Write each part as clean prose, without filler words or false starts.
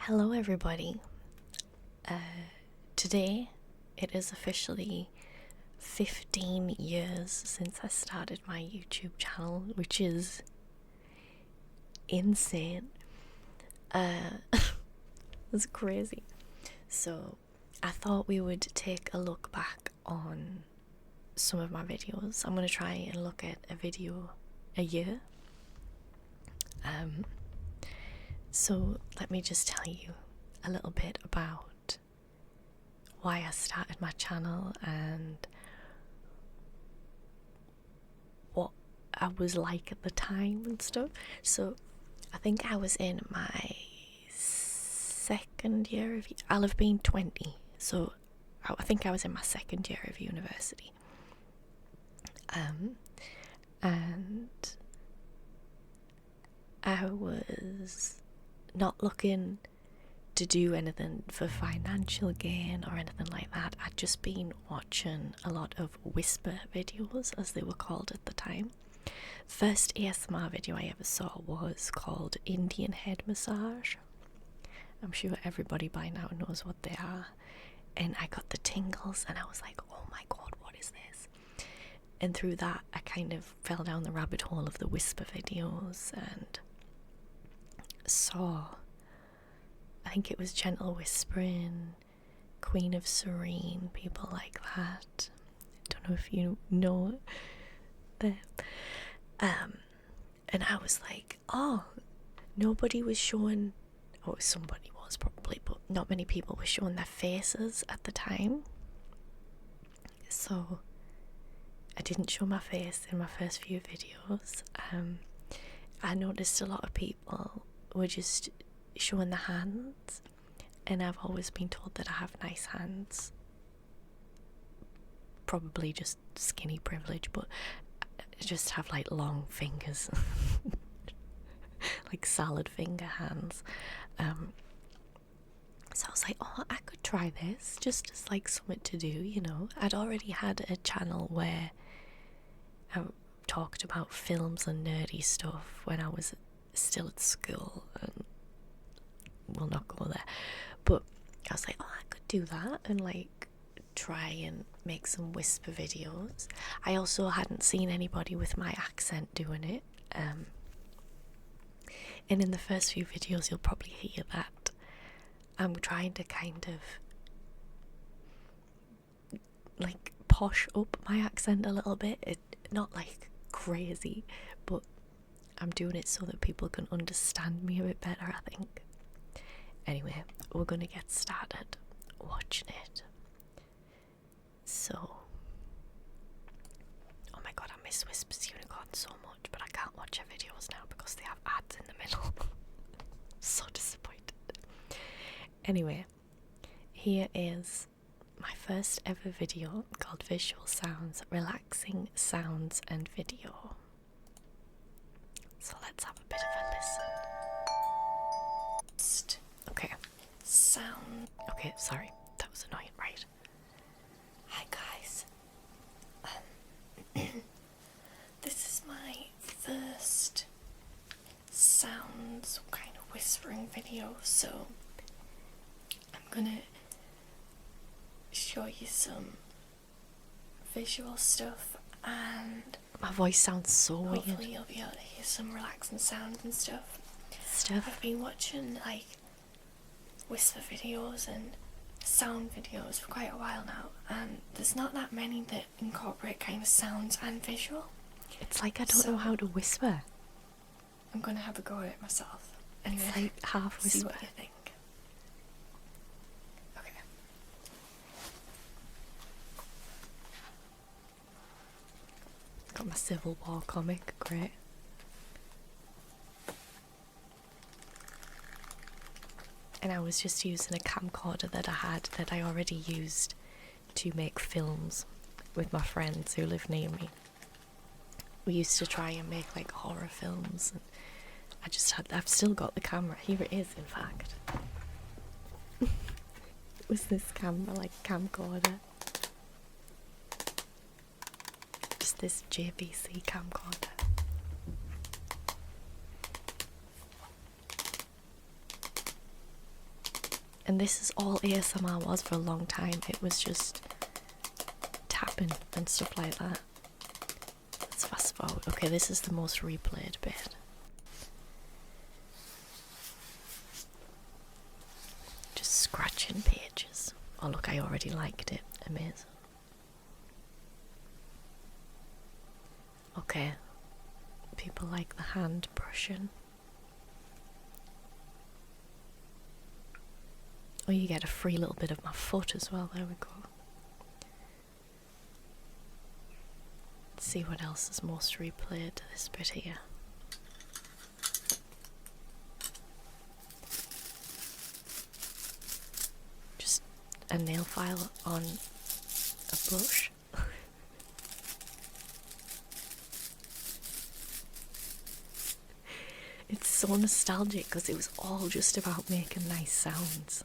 Hello everybody. Today it is officially 15 years since I started my YouTube channel, which is insane. It's crazy. So I thought we would take a look back on some of my videos. I'm going to try and look at a video a year. So let me just tell you a little bit about why I started my channel and what I was like at the time and stuff. So I think I was in my second year of, I'll have been 20, so I think I was in my second year of university. And I was not looking to do anything for financial gain or anything like that. I'd just been watching a lot of whisper videos, as they were called at the time. First ASMR video I ever saw was called Indian Head Massage. I'm sure everybody by now knows what they are. And I got the tingles and I was like, oh my god, what is this? And through that I kind of fell down the rabbit hole of the whisper videos and saw, I think it was Gentle Whispering, Queen of Serene, people like that. I don't know if you know them. And I was like, oh, nobody was showing, or somebody was probably, but not many people were showing their faces at the time. So I didn't show my face in my first few videos. I noticed a lot of people were just showing the hands, and I've always been told that I have nice hands. Probably just skinny privilege, but I just have like long fingers. Like salad finger hands. So I was like, oh, I could try this just as like something to do, you know. I'd already had a channel where I talked about films and nerdy stuff when I was still at school, and we'll not go there, but I was like, oh, I could do that and like try and make some whisper videos. I also hadn't seen anybody with my accent doing it, and in the first few videos you'll probably hear that I'm trying to kind of like posh up my accent a little bit. Not like crazy, but I'm doing it so that people can understand me a bit better, I think. Anyway, we're gonna get started watching it. So, oh my god, I miss Whispers Unicorn so much, but I can't watch her videos now because they have ads in the middle. So disappointed. Anyway, here is my first ever video called Visual Sounds, Relaxing Sounds and Video. So let's have a bit of a listen. Okay, sound. Okay, sorry, that was annoying, right? Hi guys. This is my first sounds kind of whispering video, so I'm gonna show you some visual stuff, and my voice sounds so weird. Hopefully you'll be able to hear some relaxing sounds and stuff. I've been watching like whisper videos and sound videos for quite a while now, and there's not that many that incorporate kind of sounds and visual. It's like I don't know how to whisper. I'm gonna have a go at it myself. Anyway, it's like half whisper. See what you think. Okay. Got my Civil War comic, great. And I was just using a camcorder that I had that I already used to make films with my friends who live near me. We used to try and make like horror films, and I've still got the camera. Here it is, in fact. It was this camera, like camcorder. Just this JVC camcorder. And this is all ASMR was for a long time. It was just tapping and stuff like that. Let's fast forward. Okay, this is the most replayed bit. Just scratching pages. Oh look, I already liked it. Amazing. Okay. People like the hand brushing. Oh, you get a free little bit of my foot as well. There we go. Let's see what else is most replayed to this bit here. Just a nail file on a brush. It's so nostalgic because it was all just about making nice sounds.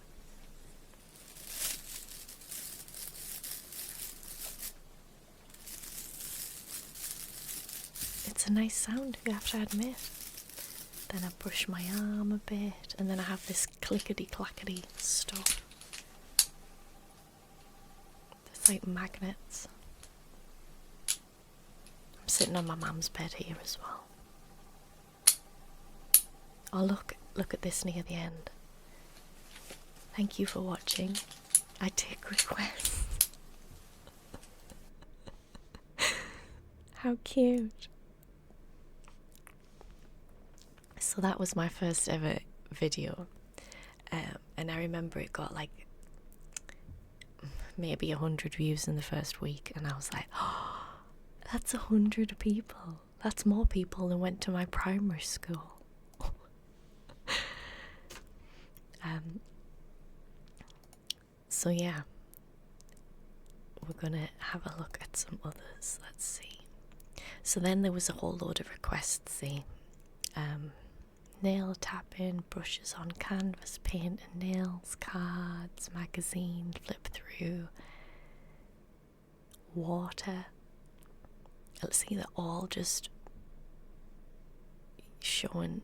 It's a nice sound, you have to admit. Then I brush my arm a bit, and then I have this clickety-clackety stuff. It's like magnets. I'm sitting on my mum's bed here as well. Oh look at this near the end. Thank you for watching. I take requests. How cute. So that was my first ever video, and I remember it got like maybe 100 views in the first week, and I was like, oh, that's 100 people. That's more people than went to my primary school. So yeah, we're gonna have a look at some others. Let's see. So then there was a whole load of requests. See, nail tapping, brushes on canvas, paint and nails, cards, magazine, flip through, water. Let's see, they're all just showing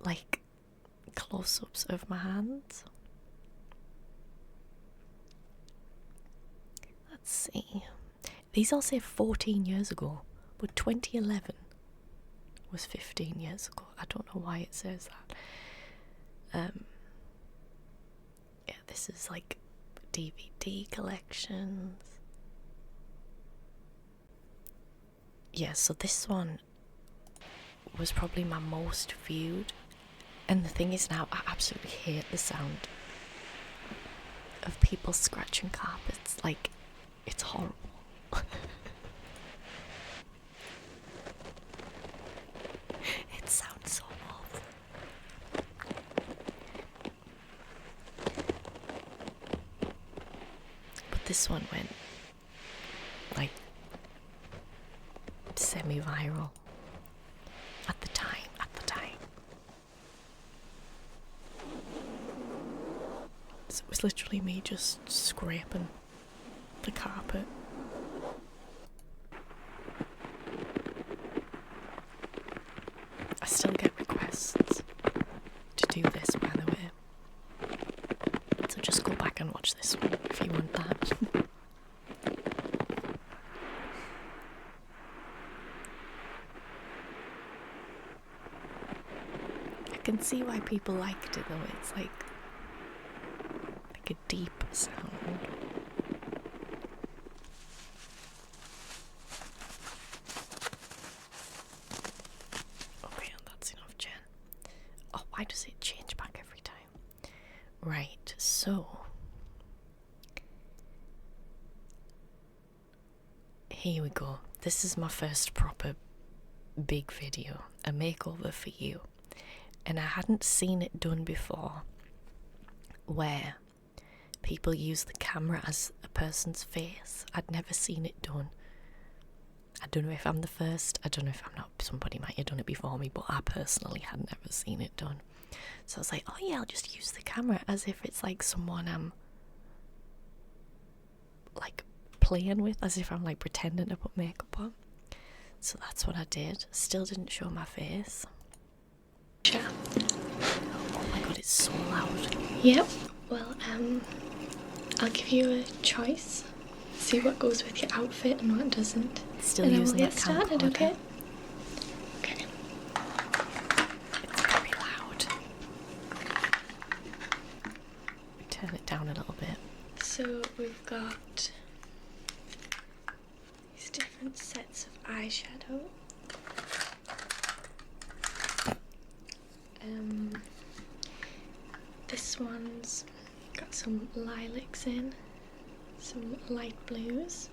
like close-ups of my hands. Let's see. These all say 14 years ago, but 2011 was 15 years ago. I don't know why it says that. Yeah, this is like DVD collections. Yeah, so this one was probably my most viewed. And the thing is now, I absolutely hate the sound of people scratching carpets. Like, it's horrible. It sounds so awful. But this one went like semi-viral at the time. So it was literally me just scraping the carpet. I still get requests to do this, by the way. So just go back and watch this one if you want that. I can see why people liked it though. It's like a deep sound. Okay, that's enough, Jen. Oh, why does it change back every time? Right, so here we go. This is my first proper big video, a makeover for you. And I hadn't seen it done before, where people use the camera as a person's face. I'd never seen it done. I don't know if I'm the first, I don't know if I'm not, somebody might have done it before me, but I personally had never seen it done. So I was like, oh yeah, I'll just use the camera as if it's like someone I'm like playing with, as if I'm like pretending to put makeup on. So that's what I did. Still didn't show my face. Oh my god, it's so loud. Yep. Well, I'll give you a choice. See what goes with your outfit and what doesn't. Still and then using we'll get that started, camcorder. okay? Okay. It's very loud. Turn it down a little bit. So we've got these different sets of eyeshadow. This one's got some lilacs in, some light blues.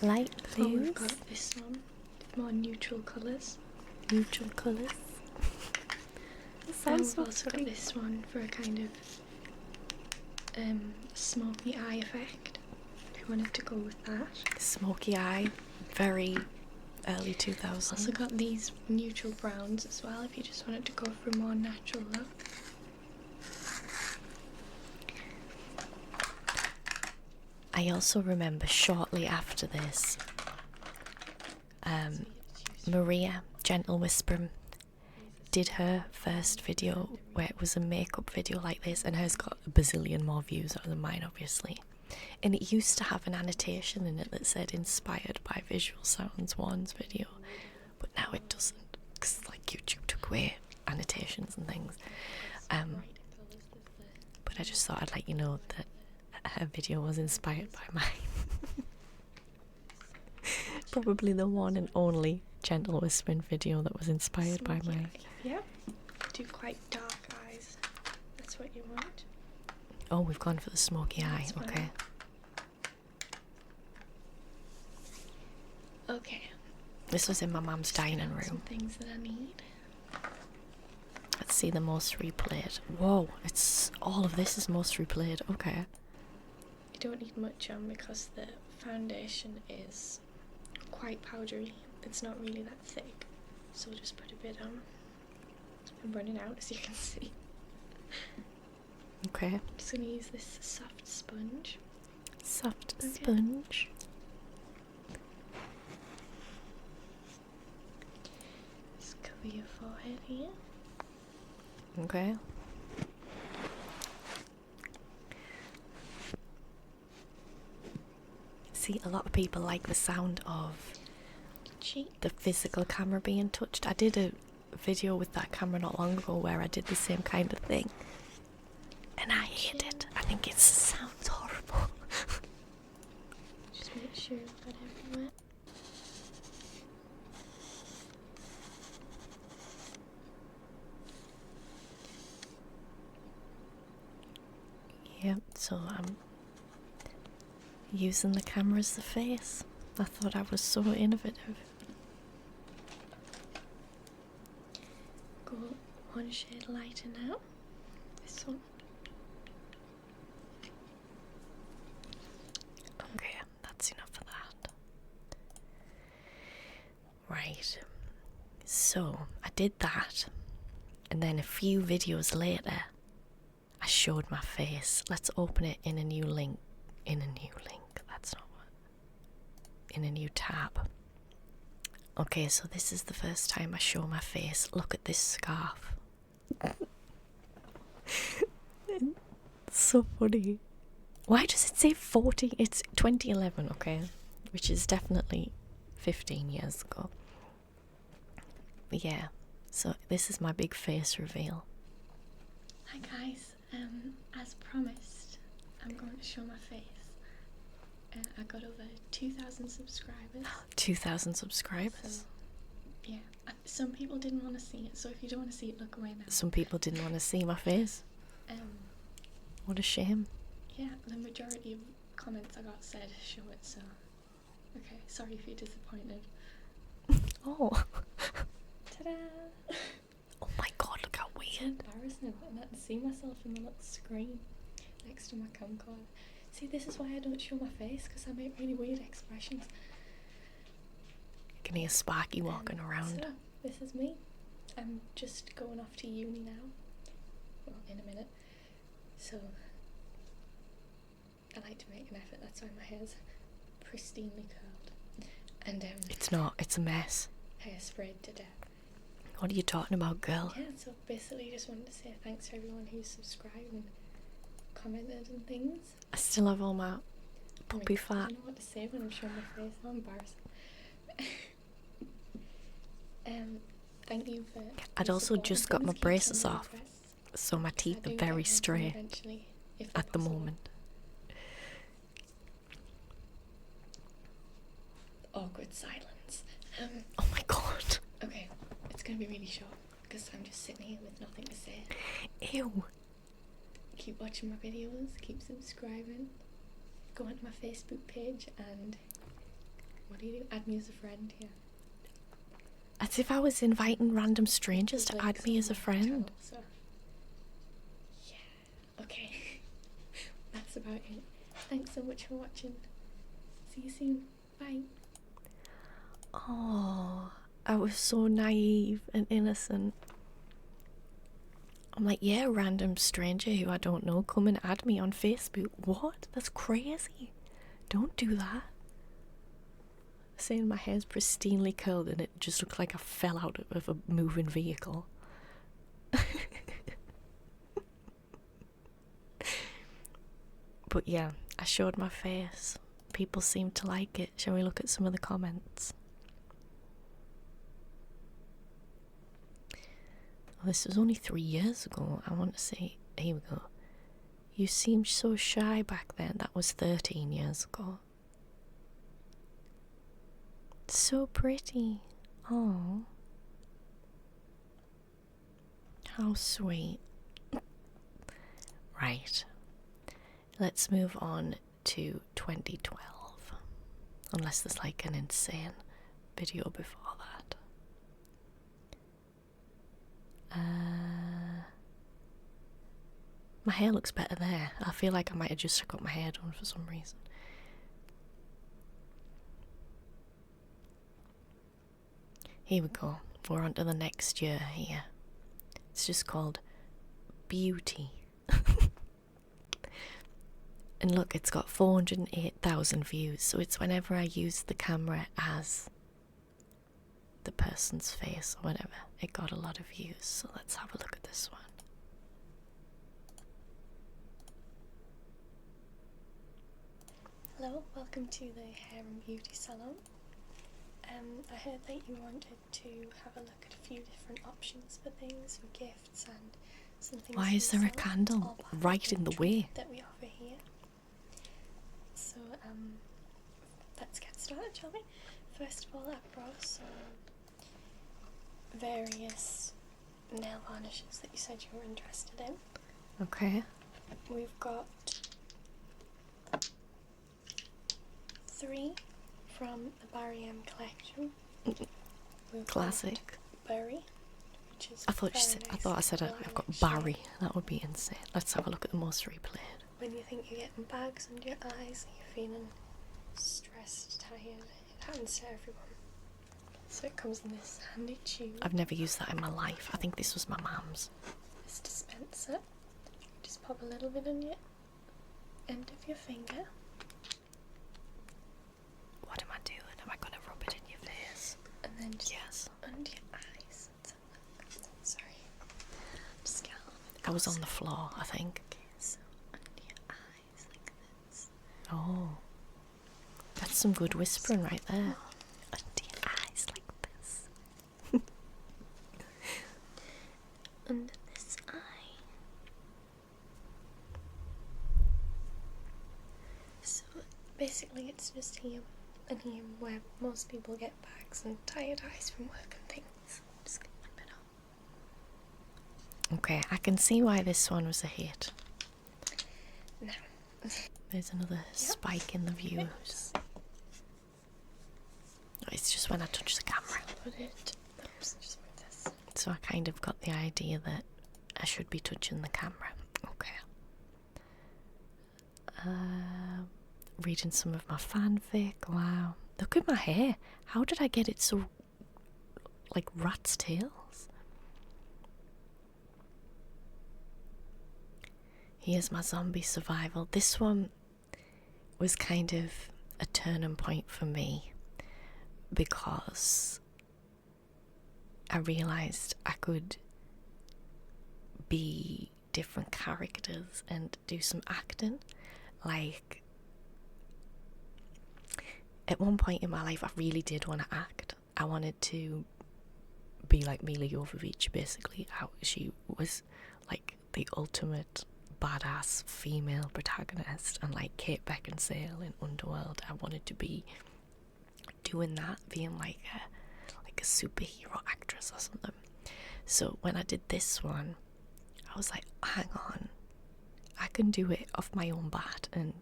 Light Oh, blues. we've got this one, more neutral colours. Neutral colours. That sounds We've also got this one for a kind of smoky eye effect, if you wanted to go with that. Smoky eye, very early 2000s. Also got these neutral browns as well, if you just wanted to go for a more natural look. I also remember shortly after this, Maria, Gentle Whisper, did her first video where it was a makeup video like this, and hers got a bazillion more views than mine, obviously. And it used to have an annotation in it that said inspired by Visual Sounds One's video, but now it doesn't, because like YouTube took away annotations and things. But I just thought I'd let you know that her video was inspired by mine. Probably the one and only Gentle Whispering video that was inspired by mine. Yep. Do quite dark eyes. That's what you want. Oh, we've gone for the smoky eye. That's fine. Okay. Okay. This was in my mum's dining Some room. things that I need. Let's see the most replayed. Whoa, it's all of this is most replayed. Okay. You don't need much on because the foundation is quite powdery. It's not really that thick, so we'll just put a bit on. I'm running out, as you can see. Okay. I'm just going to use this soft sponge. Soft Okay. sponge. Just cover your forehead here. Okay. See, a lot of people like the sound of Cheek. the physical camera being touched. I did a video with that camera not long ago where I did the same kind of thing, and I hate it. I think it sounds horrible. Just make sure you've got everywhere. Yep, so I'm using the camera as the face. I thought I was so innovative. Go one shade lighter now. This one. Okay, that's enough of that. Right, so I did that, and then a few videos later I showed my face. Let's open it in a new link. That's not what. In a new tab. Okay, so this is the first time I show my face. Look at this scarf. It's so funny. Why does it say 40? It's 2011, okay? Which is definitely 15 years ago. But yeah, so this is my big face reveal. Hi guys, as promised, I'm going to show my face. I got over 2,000 subscribers. 2,000 subscribers. So, yeah, some people didn't want to see it, so if you don't want to see it, look away now. Some people didn't want to see my face. What a shame. Yeah, the majority of comments I got said show it, so okay, sorry if you're disappointed. Oh. Ta-da! Oh my god, look how It's weird. embarrassing, and I can see myself in the little screen next to my camcorder. See, this is why I don't show my face, because I make really weird expressions. You can hear Sparky walking around. So, this is me. I'm just going off to uni now. Well, in a minute. So, I like to make an effort, that's why my hair's pristinely curled. And It's not, it's a mess. hair sprayed to death. What are you talking about, girl? Yeah, so basically just wanted to say thanks to everyone who's subscribed and commented and things. I still have all my puppy I fat. don't know what to say when I'm showing my face. I'm embarrassed. Thank you for. I'd also just got my braces off, so my teeth are very straight at the moment. Awkward silence. Oh my god. Okay, it's gonna be really short because I'm just sitting here with nothing to say. Ew. Keep watching my videos, keep subscribing, go onto my Facebook page and what do? Add me as a friend, yeah. As if I was inviting random strangers to add me as a friend. Channel, so. Yeah, okay. That's about it. Thanks so much for watching. See you soon. Bye. Oh, I was so naive and innocent. I'm like, yeah, random stranger who I don't know, come and add me on Facebook. What? That's crazy. Don't do that. Saying my hair's pristinely curled and it just looked like I fell out of a moving vehicle. But yeah, I showed my face. People seem to like it. Shall we look at some of the comments? Oh, this was only 3 years ago. I want to say, here we go. You seemed so shy back then. That was 13 years ago. So pretty. Oh, how sweet. Right. Let's move on to 2012. Unless there's like an insane video before that. My hair looks better there. I feel like I might have just got my hair done for some reason. Here we go. We're on to the next year here. It's just called Beauty. And look, it's got 408,000 views, so it's whenever I use the camera as the person's face or whatever. It got a lot of views, so let's have a look at this one. Hello, welcome to the hair and beauty salon. I heard that you wanted to have a look at a few different options for things, for gifts and some things. Why is there a candle right in the way? That we offer here. So let's get started, shall we? First of all, I brought some various nail varnishes that you said you were interested in. Okay. We've got 3 from the Barry M collection. Classic. Berry, which is I thought I said I've got Barry. That would be insane. Let's have a look at the most replayed. When you think you're getting bags under your eyes, you're feeling stressed, tired. It happens to everyone. So it comes in this handy tube. I've never used that in my life. I think this was my mum's. This dispenser. Just pop a little bit on your end of your finger. What am I doing? Am I going to rub it in your face? And then just yes. under your eyes. Sorry. Just get on. I was on the floor, I think. Okay, so under your eyes like this. Oh. That's some good whispering right there. Under your eyes like this. Under this eye. So basically it's just here and here where most people get bags and tired eyes from work and things. Just gonna flip it up. Okay, I can see why this one was a hit. Now There's another spike in the views. It's just when I touch the camera. put it. Oops, just move this. So I kind of got the idea that I should be touching the camera. Okay. Reading some of my fanfic. Wow. Look at my hair. How did I get it so like rat's tails? Here's my zombie survival. This one was kind of a turning point for me because I realised I could be different characters and do some acting. Like, at one point in my life, I really did want to act. I wanted to be like Mila Jovovich, basically. How she was like the ultimate badass female protagonist, and like Kate Beckinsale in Underworld. I wanted to be doing that, being like a superhero actress or something. So when I did this one, I was like, hang on, I can do it off my own bat, and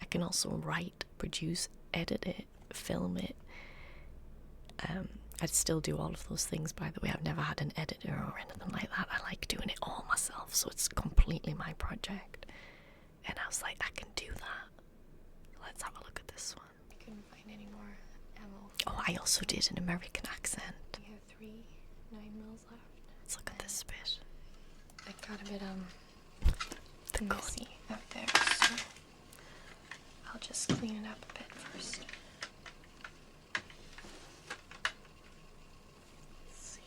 I can also write, produce, edit it, film it. I'd still do all of those things, by the way. I've never had an editor or anything like that. I like doing it all myself, so it's completely my project. And I was like, I can do that. Let's have a look at this one. I couldn't find any more ammo. Oh, I also did an American accent. We have 3 9mm left. Let's look at this bit. It got a bit The gun. messy out there, so I'll just clean it up a bit first. Let's see.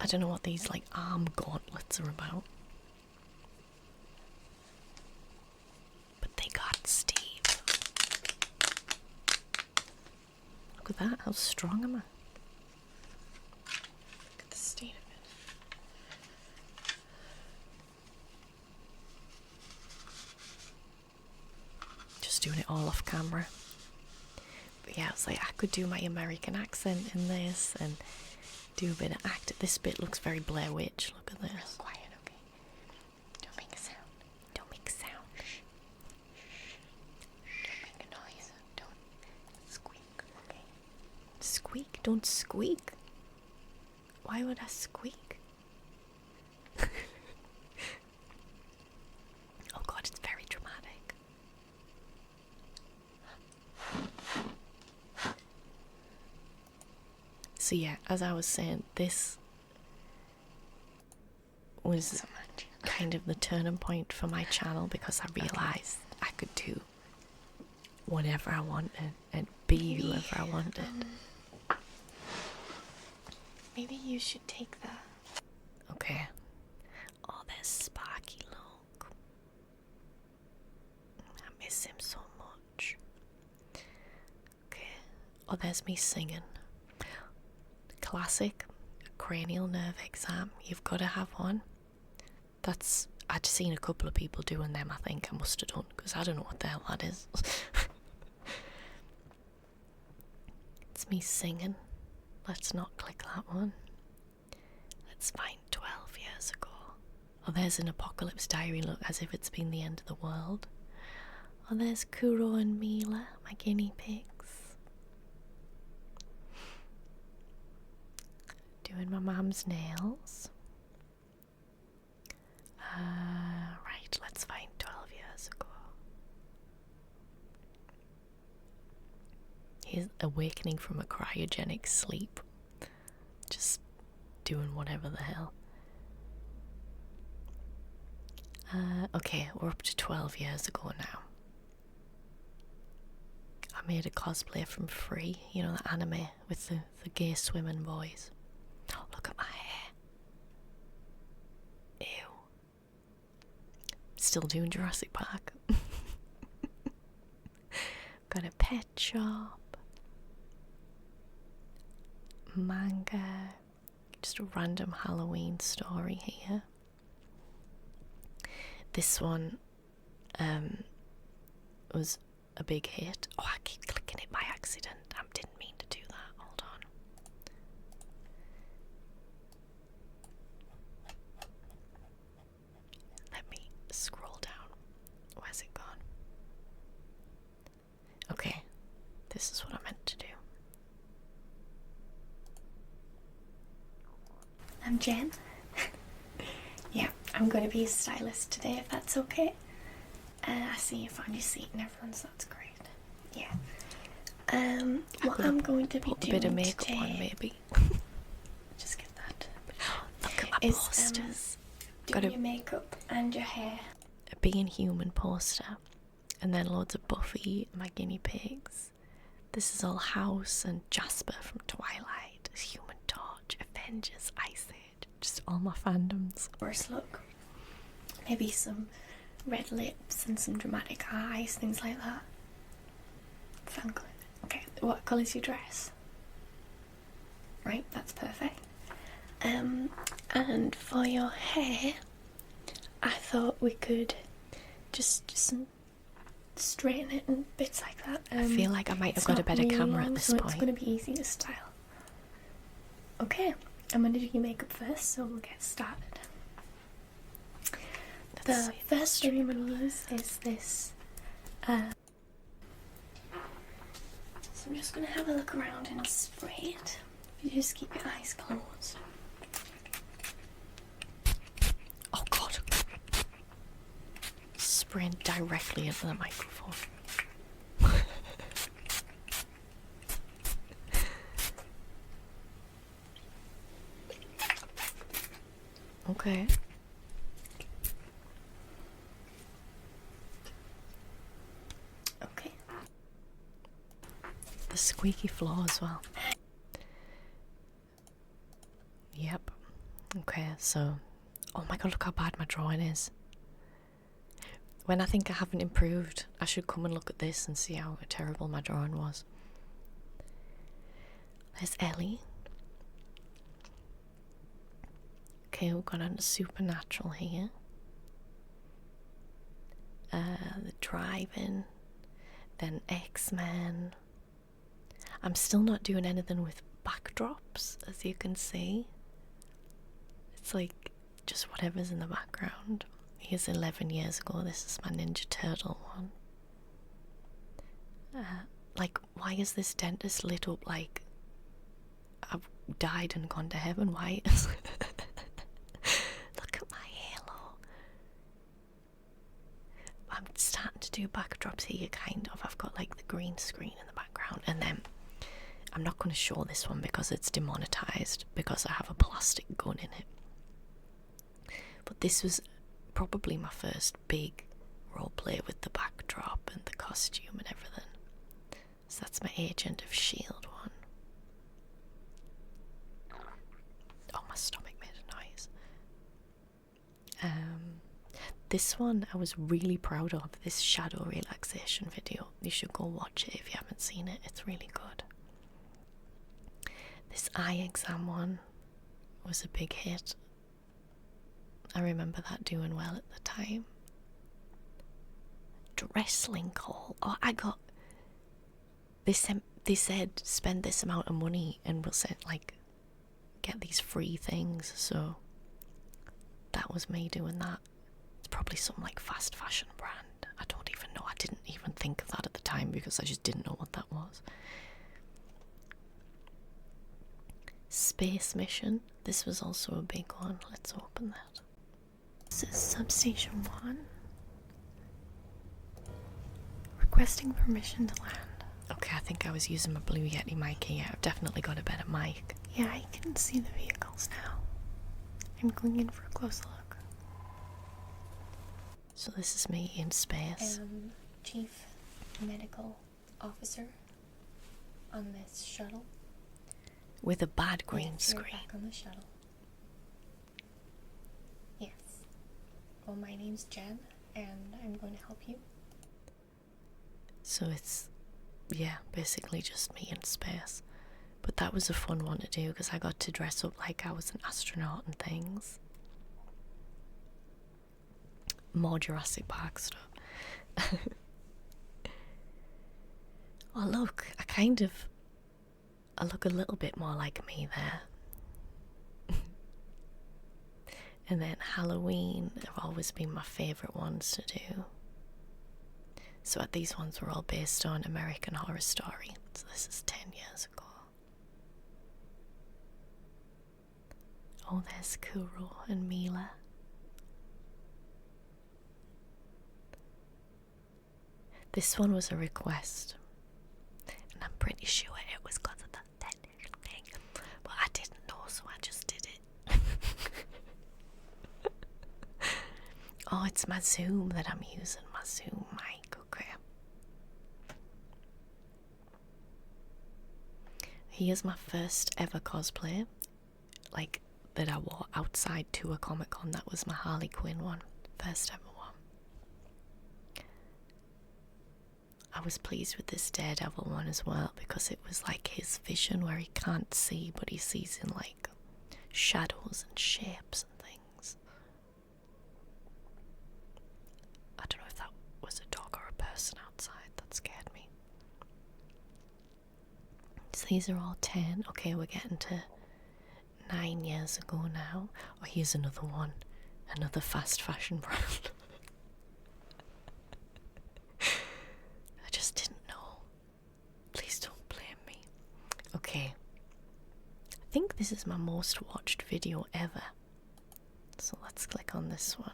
I don't know what these like arm gauntlets are about. But they got Steve. Look at that, how strong am I? Look at the state of it. Just doing it all off camera. But yeah, I was like, I could do my American accent in this and do a bit of acting. This bit looks very Blair Witch. Look at this. Quiet, okay? Don't make a sound. Don't make a sound. Shh. Don't make a noise. Don't squeak, okay? Squeak? Don't squeak. Why would I squeak? Oh god, it's very dramatic. So yeah, as I was saying, this was So much. kind of the turning point for my channel, because I realised I could do whatever I wanted and be whoever I wanted. Maybe you should take that. Okay. Oh, there's Sparky, look. I miss him so much. Okay. Oh, there's me singing. Classic cranial nerve exam. You've got to have one. I'd seen a couple of people doing them, I think I must have done, because I don't know what the hell that is. It's me singing. Let's not click that one. Let's find 12 years ago. Oh, there's an apocalypse diary, look, as if it's been the end of the world. Oh, there's Kuro and Mila, my guinea pigs. Doing my mum's nails. Right, let's find 12 years ago. He's awakening from a cryogenic sleep. Just doing whatever the hell. Okay, we're up to 12 years ago now. I made a cosplay from Free, you know, the anime with the gay swimming boys. Oh, look at my hair. Ew. Still doing Jurassic Park. Got a pet shop. Manga. Just a random Halloween story here. This one was a big hit. Oh, I keep clicking it by accident. I didn't mean to do that. Hold on. Let me scroll down. Where's it gone? Okay, this is what I meant to do. I'm Jen. Yeah, I'm going to be a stylist today, if that's okay. I see you found your seat and everything, so that's great. Yeah. What I'm going to be Put a doing bit of makeup today, on, maybe. just get that. Look at my Is, posters. Doing Got your makeup and your hair. a Being Human poster, and then loads of Buffy, my guinea pigs. This is all House and Jasper from Twilight. There's Human Torch, a Avengers, Ice Age, just all my fandoms. First look. Maybe some red lips and some dramatic eyes, things like that. Sound good. Okay, what colour's your dress? Right, that's perfect. And for your hair, I thought we could just straighten it and bits like that. I feel like I might have got a better camera at this point. It's going to be easy to style. Okay, I'm going to do your makeup first, so we'll get started. The first thing I'm going to use is this. So I'm just going to have a look around and spray it. You just keep your eyes closed. Oh god. Spraying directly into the microphone. Okay. Okay. The squeaky floor as well. Yep. Okay, so... Oh my god, look how bad my drawing is. When I think I haven't improved, I should come and look at this and see how terrible my drawing was. There's Ellie. Okay, we've got a supernatural here. The Drive-In. Then X-Men. I'm still not doing anything with backdrops, as you can see. It's like just whatever's in the background. Here's 11 years ago. This is my Ninja Turtle one. Like, why is this dentist lit up like I've died and gone to heaven? Why is look at my halo. I'm starting to do backdrops here, kind of. I've got like the green screen in the background, and then I'm not going to show this one because it's demonetized because I have a plastic gun in it. But this was probably my first big roleplay with the backdrop and the costume and everything. So that's my Agent of S.H.I.E.L.D. one. Oh, my stomach made a noise. This one I was really proud of, this shadow relaxation video. You should go watch it if you haven't seen it, it's really good. This eye exam one was a big hit. I remember that doing well at the time. Dress link haul. Oh, I got... They said spend this amount of money and we'll send, like, get these free things, so that was me doing that. It's probably some like fast fashion brand. I don't even know. I didn't even think of that at the time because I just didn't know what that was. Space mission. This was also a big one. Let's open that. This is Substation 1. Requesting permission to land. Okay, I think I was using my Blue Yeti mic here. I've definitely got a better mic. Yeah, I can see the vehicles now. I'm going in for a close look. So this is me in space. Chief Medical Officer on this shuttle. With a bad green screen. Back on the shuttle. Yes. Well, my name's Jen, and I'm going to help you. So it's, yeah, basically just me in space. But that was a fun one to do because I got to dress up like I was an astronaut and things. More Jurassic Park stuff. Oh look, I look a little bit more like me there. And then Halloween have always been my favourite ones to do. So these ones were all based on American Horror Story. So this is 10 years ago. Oh, there's Kuro and Mila. This one was a request. And I'm pretty sure it was because of the technical thing. But I didn't know, so I just did it. Oh, it's my Zoom that I'm using. My Zoom mic, okay. Here's my first ever cosplay. like that I wore outside to a Comic-Con. That was my Harley Quinn one, first ever one. I was pleased with this Daredevil one as well because it was like his vision where he can't see, but he sees in like shadows and shapes and things. I don't know if that was a dog or a person outside. That scared me. So these are all 10. Okay, we're getting to 9 years ago now. Oh, here's another one. Another fast fashion brand. I just didn't know. Please don't blame me. Okay. I think this is my most watched video ever. So let's click on this one.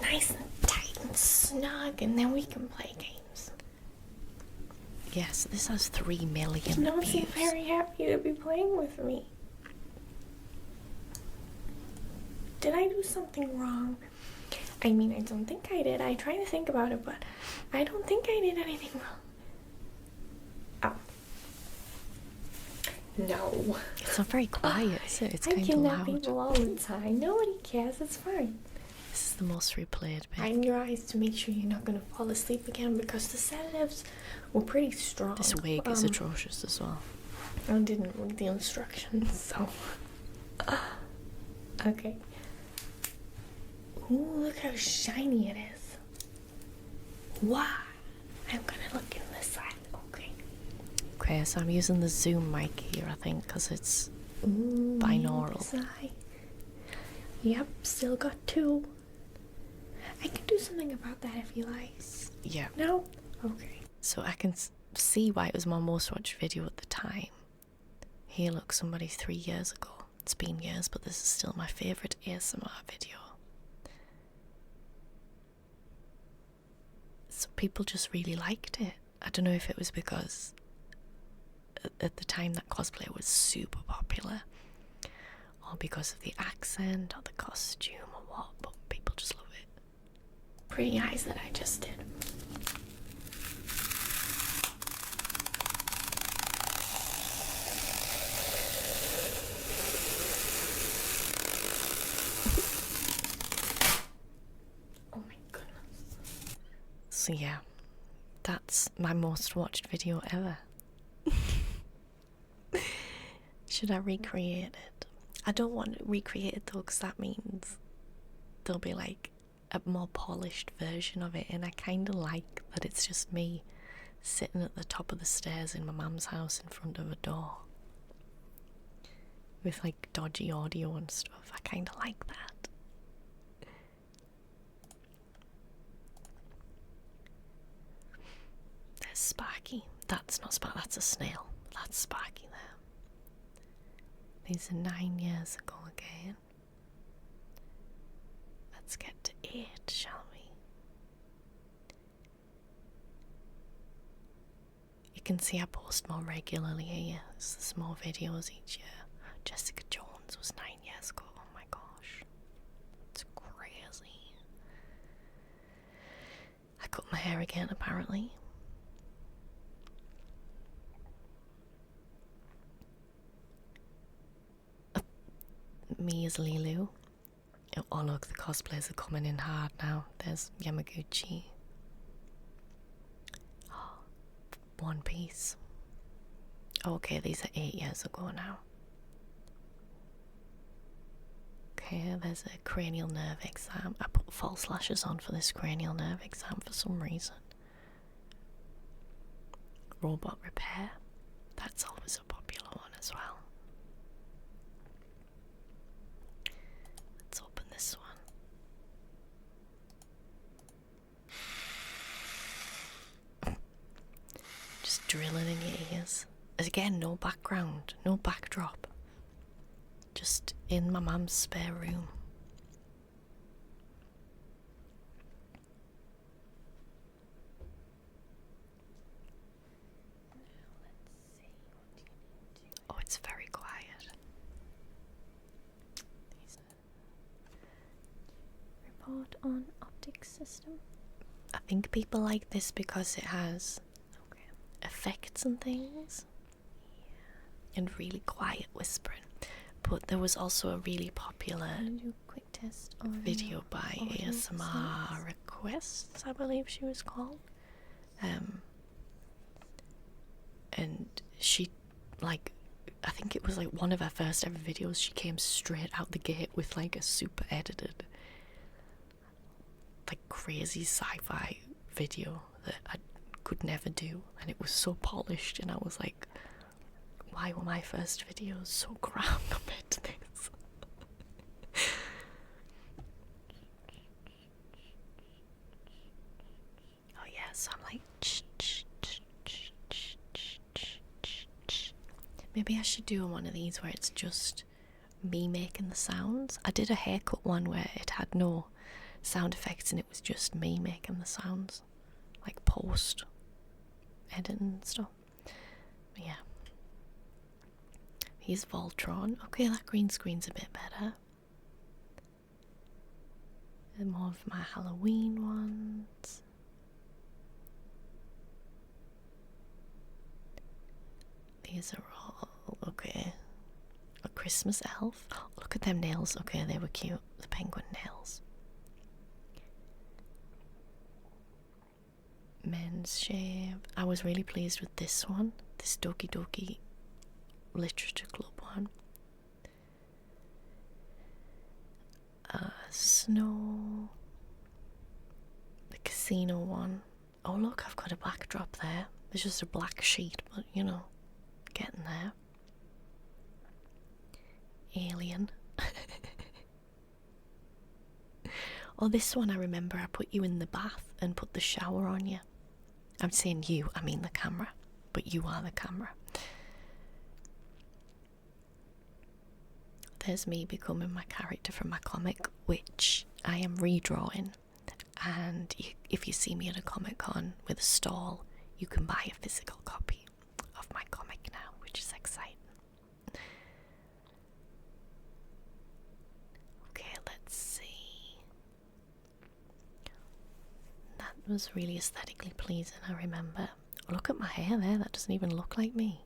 Nice and tight and snug, and then we can play games. Yes, this has 3 million You don't views. seem very happy to be playing with me. Did I do something wrong? I mean, I don't think I did. I try to think about it, but I don't think I did anything wrong. Oh. No. It's not very quiet, is it? It's I kind of kidnap loud. people all the time. Nobody cares. It's fine. This is the most replayed bit. Hide your eyes to make sure you're not going to fall asleep again because the sedatives were pretty strong. This wig is atrocious as well. I didn't read the instructions, so. Okay. Ooh, look how shiny it is. Wow. I'm gonna look in this side. Okay. Okay, so I'm using the zoom mic here, I think, because it's Ooh, binaural. this eye. Yep, still got 2. I can do something about that if you like. Yeah. No? Okay. So I can see why it was my most watched video at the time. Here, look, somebody 3 years ago. It's been years, but this is still my favourite ASMR video. So people just really liked it. I don't know if it was because at the time that cosplay was super popular, or because of the accent or the costume or what, but people just love it. Pretty eyes that I just did. Oh my goodness. So yeah, that's my most watched video ever. Should I recreate it? I don't want to recreate it though, because that means there'll be like a more polished version of it, and I kind of like that it's just me sitting at the top of the stairs in my mum's house in front of a door with like dodgy audio and stuff. I kind of like that. There's Sparky. That's not Sparky, that's a snail. That's Sparky there. These are 9 years ago again. Let's get to 8, shall we? You can see I post more regularly here. There's more videos each year. Jessica Jones was 9 years ago. Oh my gosh. It's crazy. I cut my hair again, apparently. Me as Lilu. Oh look, the cosplays are coming in hard now. There's Yamaguchi. Oh, One Piece. Oh, okay, these are 8 years ago now. Okay, there's a cranial nerve exam. I put false lashes on for this cranial nerve exam for some reason. Robot repair. That's always a popular one as well. Let's open this one. Just drilling in your ears. Again, no background, no backdrop. Just in my mum's spare room. Oh, it's very quiet. Report on optic system. I think people like this because it has effects and things. and really quiet whispering. But there was also a really popular do a quick test on video by audio ASMR sense. Requests, I believe she was called. And she, like, I think it was like one of her first ever videos, she came straight out the gate with like a super edited, like crazy sci-fi video that I could never do, and it was so polished, and I was like, why were my first videos so crap compared to this? Oh yeah, so I'm like, maybe I should do one of these where it's just me making the sounds. I did a haircut one where it had no sound effects and it was just me making the sounds, like post editing and stuff. But yeah. Here's Voltron. Okay, that green screen's a bit better. And more of my Halloween ones. These are all okay. A Christmas elf. Oh, look at them nails. Okay, they were cute. The penguin nails. Men's shave. I was really pleased with this one. This Doki Doki Literature Club one. Snow. The casino one. Oh look, I've got a backdrop there. It's just a black sheet, but you know, getting there. Alien. Oh, this one I remember, I put you in the bath and put the shower on you. I'm saying you, I mean the camera, but you are the camera. There's me becoming my character from my comic, which I am redrawing. And if you see me at a Comic-Con with a stall, you can buy a physical copy of my comic now, which is exciting. Okay, let's see. That was really aesthetically pleasing, I remember. Look at my hair there, that doesn't even look like me.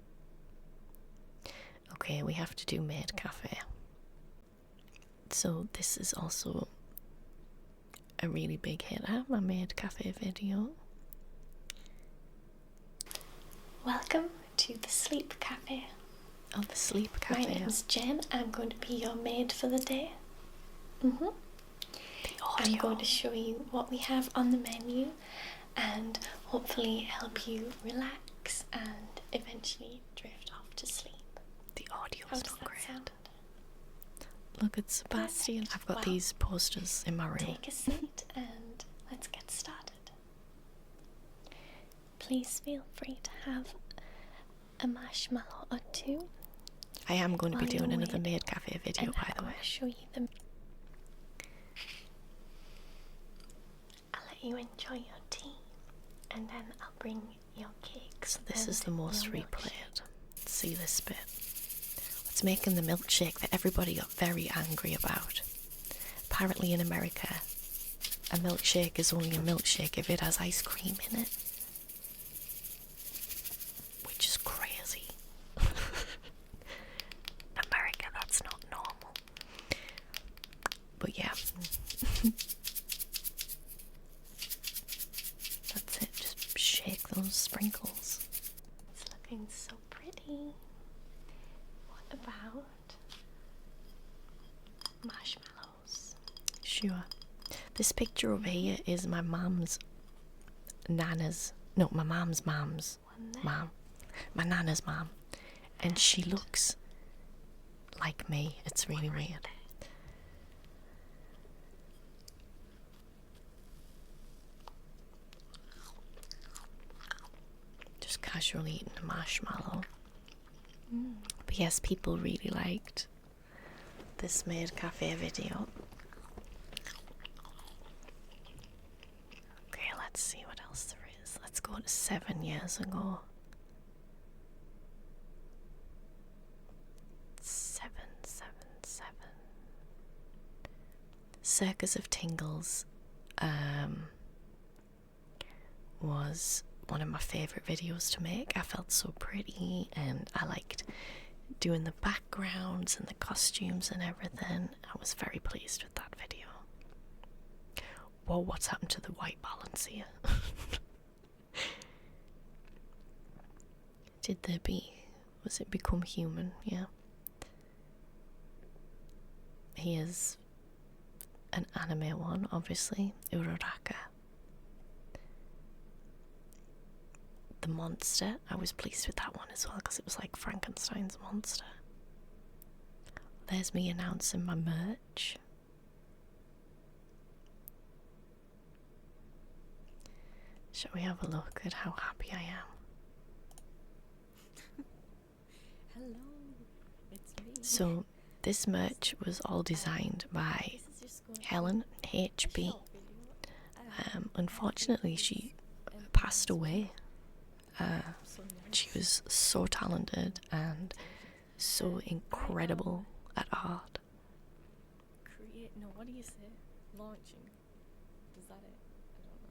Okay, we have to do Maid Cafe. So this is also a really big hitter, my Maid Cafe video. Welcome to the Sleep Cafe. Oh, the Sleep Cafe. My name's Jen. I'm going to be your maid for the day. The audio. I'm going to show you what we have on the menu and hopefully help you relax and eventually drift off to sleep. The audio's How does not that great. sound? Look at Sebastian. Perfect. I've got Well, these posters in my room. Take a seat and let's get started. Please feel free to have a marshmallow or two. I am going to be while doing you're another waiting. Maid Cafe video, And by I'm the way. going to show you the... I'll let you enjoy your tea and then I'll bring your cakes. So this and is the most your milkshake. replayed. See this bit. It's making the milkshake that everybody got very angry about. Apparently in America, a milkshake is only a milkshake if it has ice cream in it. Which is crazy. America, that's not normal. But yeah. That's it, just shake those sprinkles. It's looking so pretty. What about marshmallows? Sure. This picture over here is my mum's nana's, no, my mum's mum's One there. mum. My nana's mum. And she looks like me. It's really weird. Just casually eating a marshmallow. But yes, people really liked this Maid Cafe video. Okay, let's see what else there is. Let's go to 7 years ago. 777. Circus of Tingles was one of my favourite videos to make. I felt so pretty and I liked doing the backgrounds and the costumes and everything. I was very pleased with that video. Whoa, what's happened to the white balance here? Did there be... Was it become human? Yeah. Here's an anime one, obviously. Uraraka. The monster. I was pleased with that one as well because it was like Frankenstein's monster. There's me announcing my merch. Shall we have a look at how happy I am? Hello, it's me. So, this merch was all designed by Helen HB. Unfortunately, she passed away. She was so talented and so incredible at art. No, what do you say? Launching. Is that it? I don't know.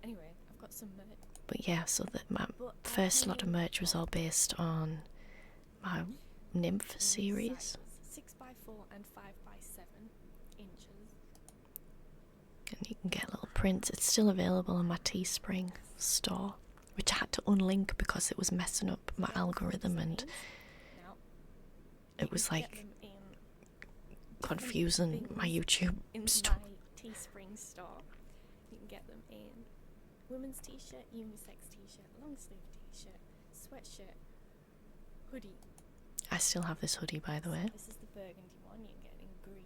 Anyway, I've got some merch. But yeah, so my first lot of merch was all based on my nymph series. 6x4 and 5x7 inches. And you can get little prints. It's still available on my Teespring store, which I had to unlink because it was messing up my algorithm and it was like confusing my YouTube store. In my Teespring store, you can get them in women's t-shirt, unisex t-shirt, long sleeve t-shirt, sweatshirt, hoodie. I still have this hoodie, by the way. This is the burgundy one. You can get it in green,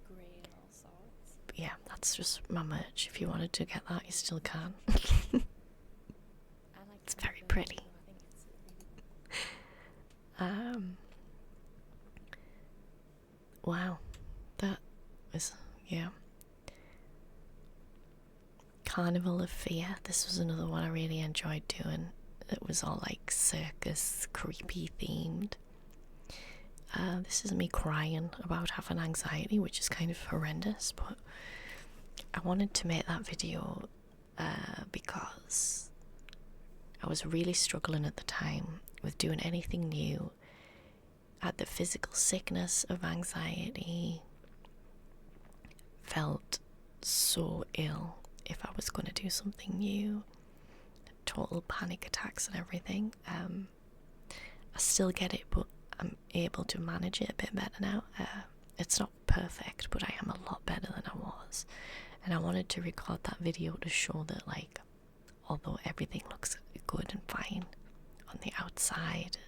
grey, and all sorts. But yeah, that's just my merch. If you wanted to get that, you still can. It's very pretty. I think it's really Wow, that was, yeah. Carnival of Fear. This was another one I really enjoyed doing. It was all like circus, creepy themed. This is me crying about having anxiety, which is kind of horrendous, but I wanted to make that video because I was really struggling at the time with doing anything new. I had the physical sickness of anxiety, felt so ill if I was going to do something new, total panic attacks and everything. I still get it, but I'm able to manage it a bit better now. It's not perfect, but I am a lot better than I was, and I wanted to record that video to show that, like, although everything looks good and fine on the outside,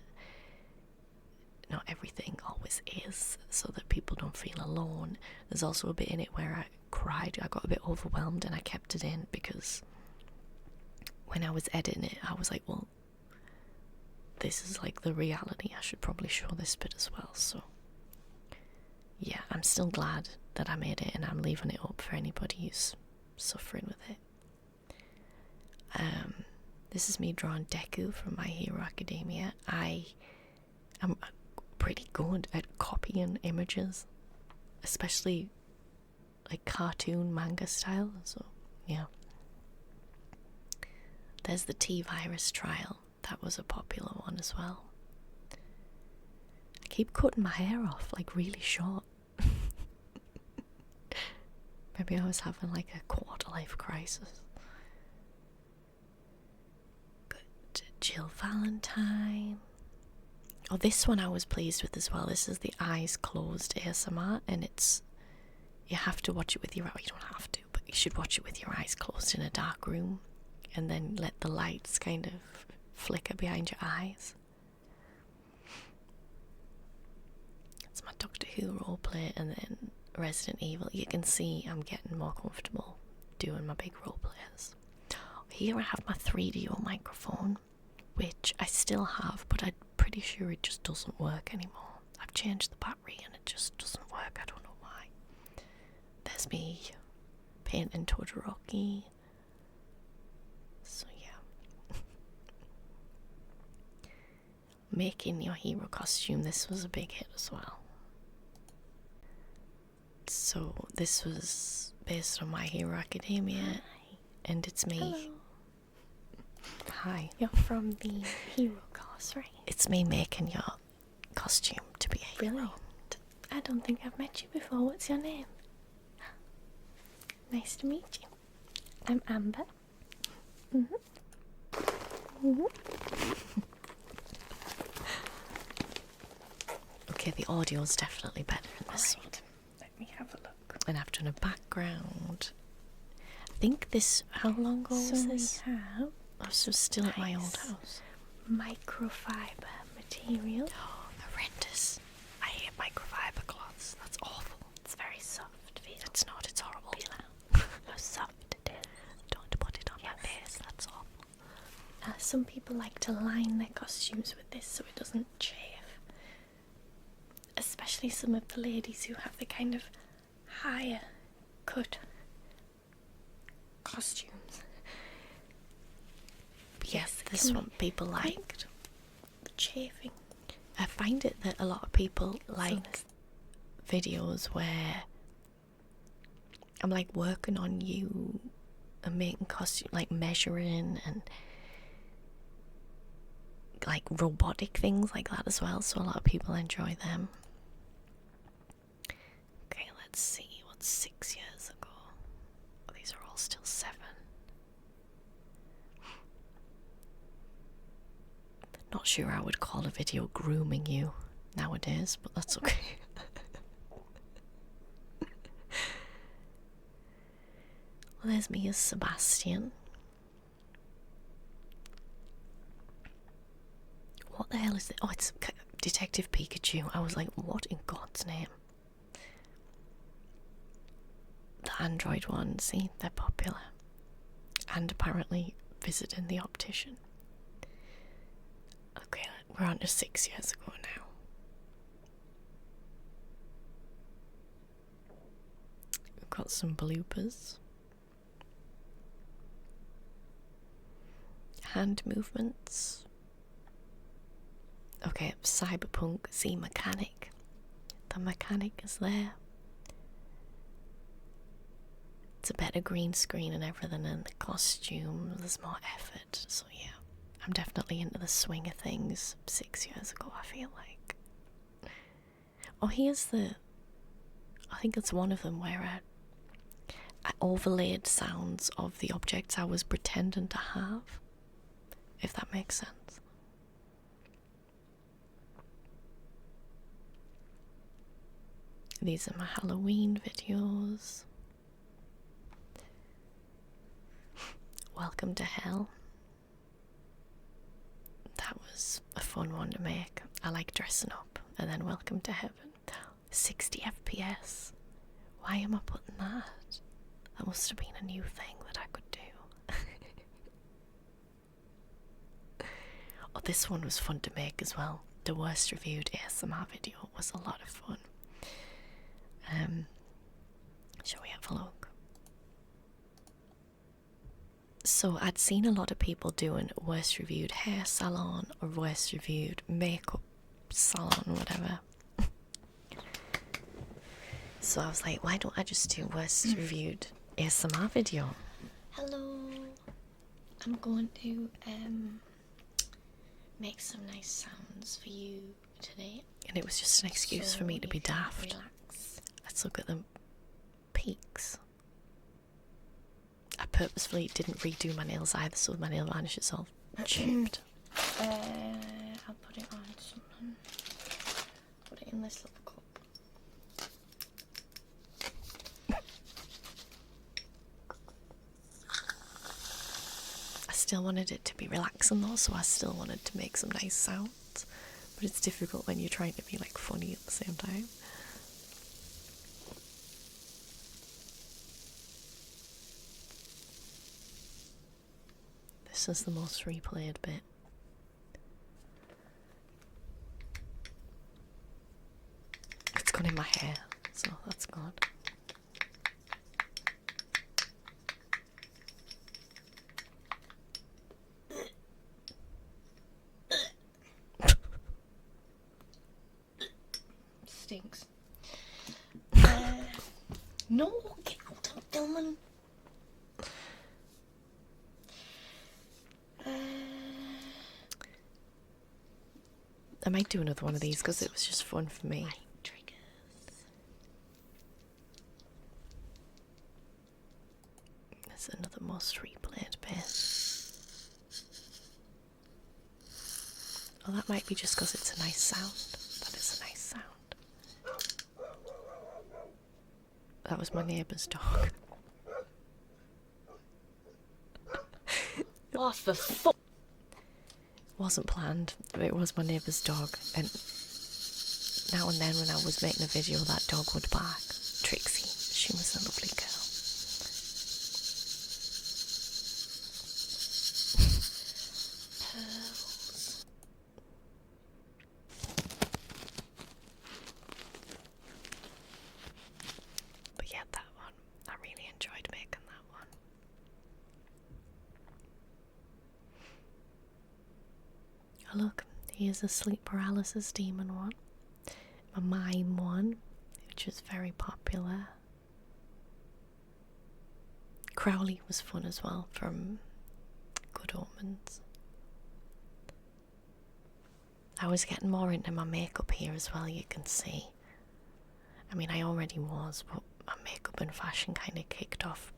not everything always is, so that people don't feel alone. There's also a bit in it where I cried. I got a bit overwhelmed and I kept it in because when I was editing it, I was like, well, this is like the reality. I should probably show this bit as well. So yeah, I'm still glad that I made it, and I'm leaving it up for anybody who's suffering with it. This is me drawing Deku from My Hero Academia. I am pretty good at copying images, especially like cartoon manga style, so yeah. There's the T-Virus trial. That was a popular one as well. I keep cutting my hair off, like really short. Maybe I was having like a quarter life crisis. Good. Jill Valentine. Oh, this one I was pleased with as well. This is the eyes closed ASMR, and it's, you have to watch it with your, you don't have to, but you should watch it with your eyes closed in a dark room, and then let the lights kind of flicker behind your eyes. It's my Doctor Who roleplay, and then Resident Evil. You can see I'm getting more comfortable doing my big roleplays. Here I have my 3DO microphone, which I still have, but I'm pretty sure it just doesn't work anymore. I've changed the battery and it just doesn't work. I don't know why. There's me painting Todoroki. So yeah. Making your hero costume. This was a big hit as well. So this was based on My Hero Academia. And it's me. Hello. Hi. You're from the hero course, right? It's me making your costume to be a hero. Brilliant. I don't think I've met you before. What's your name? Nice to meet you. I'm Amber. Okay, the audio's definitely better in this one. Let me have a look. And I've done a background. I think this, how long ago was this? We have I was still at my old house. microfiber material. Oh, horrendous. I hate microfiber cloths. That's awful. It's very soft. Feel. It's not, it's horrible. How soft it is. Don't put it on my face, that's awful. Some people like to line their costumes with this so it doesn't chafe. Especially some of the ladies who have the kind of higher cut costumes. Yes, this one people liked. Chafing. I find it that a lot of people like videos where I'm like working on you and making costume, like measuring and like robotic things like that as well, so a lot of people enjoy them. Okay, let's see, what's 6 years ago? Oh, these are all still 7. Not sure I would call a video grooming you nowadays, but that's okay. Well, there's me as Sebastian. What the hell is it? Oh, it's Detective Pikachu. I was like, what in God's name? The Android ones, see, they're popular. And apparently visiting the optician. Okay, we're on to 6 years ago now. We've got some bloopers. Hand movements. Okay, Cyberpunk Z Mechanic. The mechanic is there. It's a better green screen and everything, and the costume, there's more effort, so yeah. I'm definitely into the swing of things 6 years ago, I feel like. Oh, here's the... I think it's one of them where I overlaid sounds of the objects I was pretending to have, if that makes sense. These are my Halloween videos. Welcome to Hell. That was a fun one to make. I like dressing up. And then Welcome to Heaven. 60 FPS. Why am I putting that? That must have been a new thing that I could do. Oh, this one was fun to make as well. The worst reviewed ASMR video was a lot of fun. Shall we have a look? So I'd seen a lot of people doing worst reviewed hair salon or worst reviewed makeup salon, whatever. So I was like, why don't I just do worst reviewed ASMR video? Hello. I'm going to make some nice sounds for you today. And it was just an excuse for me to be daft. Relax. Let's look at the peaks. I purposefully didn't redo my nails either, so my nail varnish is all chipped. I'll put it on something. Put it in this little cup. I still wanted it to be relaxing though, so I still wanted to make some nice sounds. But it's difficult when you're trying to be like funny at the same time. This is the most replayed bit. It's gone in my hair, so that's good. Stinks. No, get out, I'm filming. I might do another one of these because it was just fun for me. There's another most replayed bit. Oh, that might be just because it's a nice sound. That is a nice sound. That was my neighbour's dog. What the fuck? Wasn't planned, but it was my neighbour's dog, and now and then when I was making a video that dog would bark. Trixie, she was a lovely girl. Pearls. But yeah, that one, I really enjoyed making that one. Oh look, here's a sleep paralysis demon one. A mime one, which is very popular. Crowley was fun as well from Good Omens. I was getting more into my makeup here as well, you can see. I mean, I already was, but my makeup and fashion kind of kicked off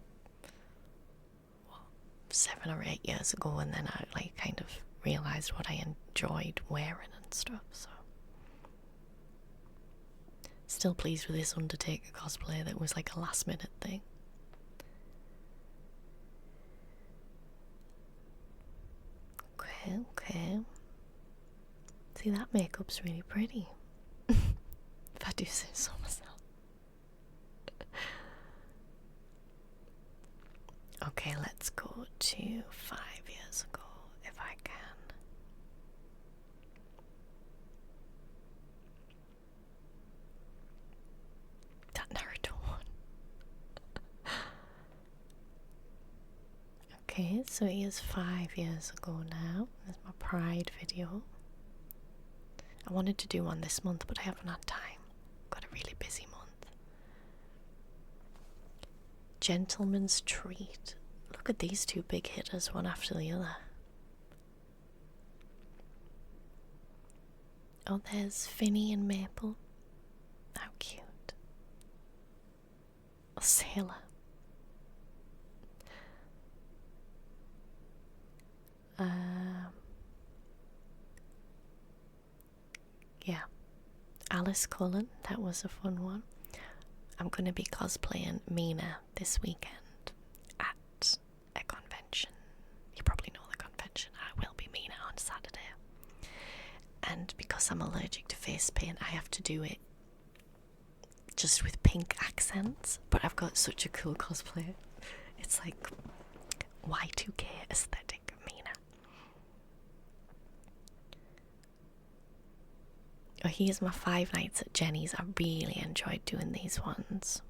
7 or 8 years ago, and then I like kind of realised what I enjoyed wearing and stuff, so. Still pleased with this Undertaker cosplay that was like a last minute thing. Okay. See, that makeup's really pretty. If I do say so myself. Okay, let's go to 5 years ago, if I can. That Naruto one. Okay, so it is 5 years ago now. There's my Pride video. I wanted to do one this month, but I haven't had time. Got a really busy month. Gentleman's Treat. Look at these two big hitters, one after the other. Oh, there's Finny and Maple. How cute. A sailor. Yeah. Alice Cullen, that was a fun one. I'm going to be cosplaying Mina this weekend at a convention. You probably know the convention. I will be Mina on Saturday. And because I'm allergic to face paint, I have to do it just with pink accents. But I've got such a cool cosplay. It's like Y2K aesthetic Mina. Oh, here's my 5 nights at Jenny's. I really enjoyed doing these ones.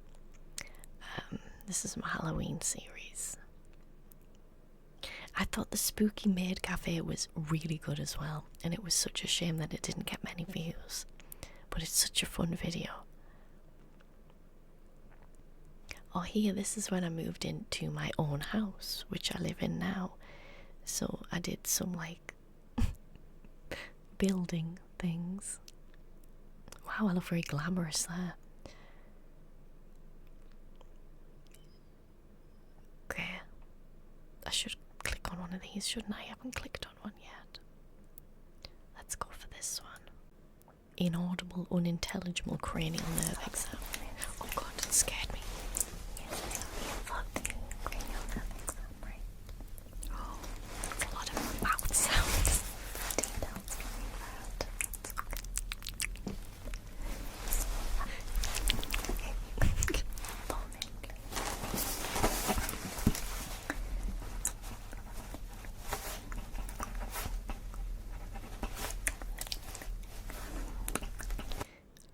This is my Halloween series. I thought the Spooky Maid Cafe was really good as well, and it was such a shame that it didn't get many views. But it's such a fun video. Oh, here, this is when I moved into my own house, which I live in now. So I did some like building things. Wow, I look very glamorous there. Okay. I should click on one of these, shouldn't I? I haven't clicked on one yet. Let's go for this one. Inaudible, unintelligible cranial nerve exam. Oh god, it scared me. Oh, that's a lot of mouth sounds.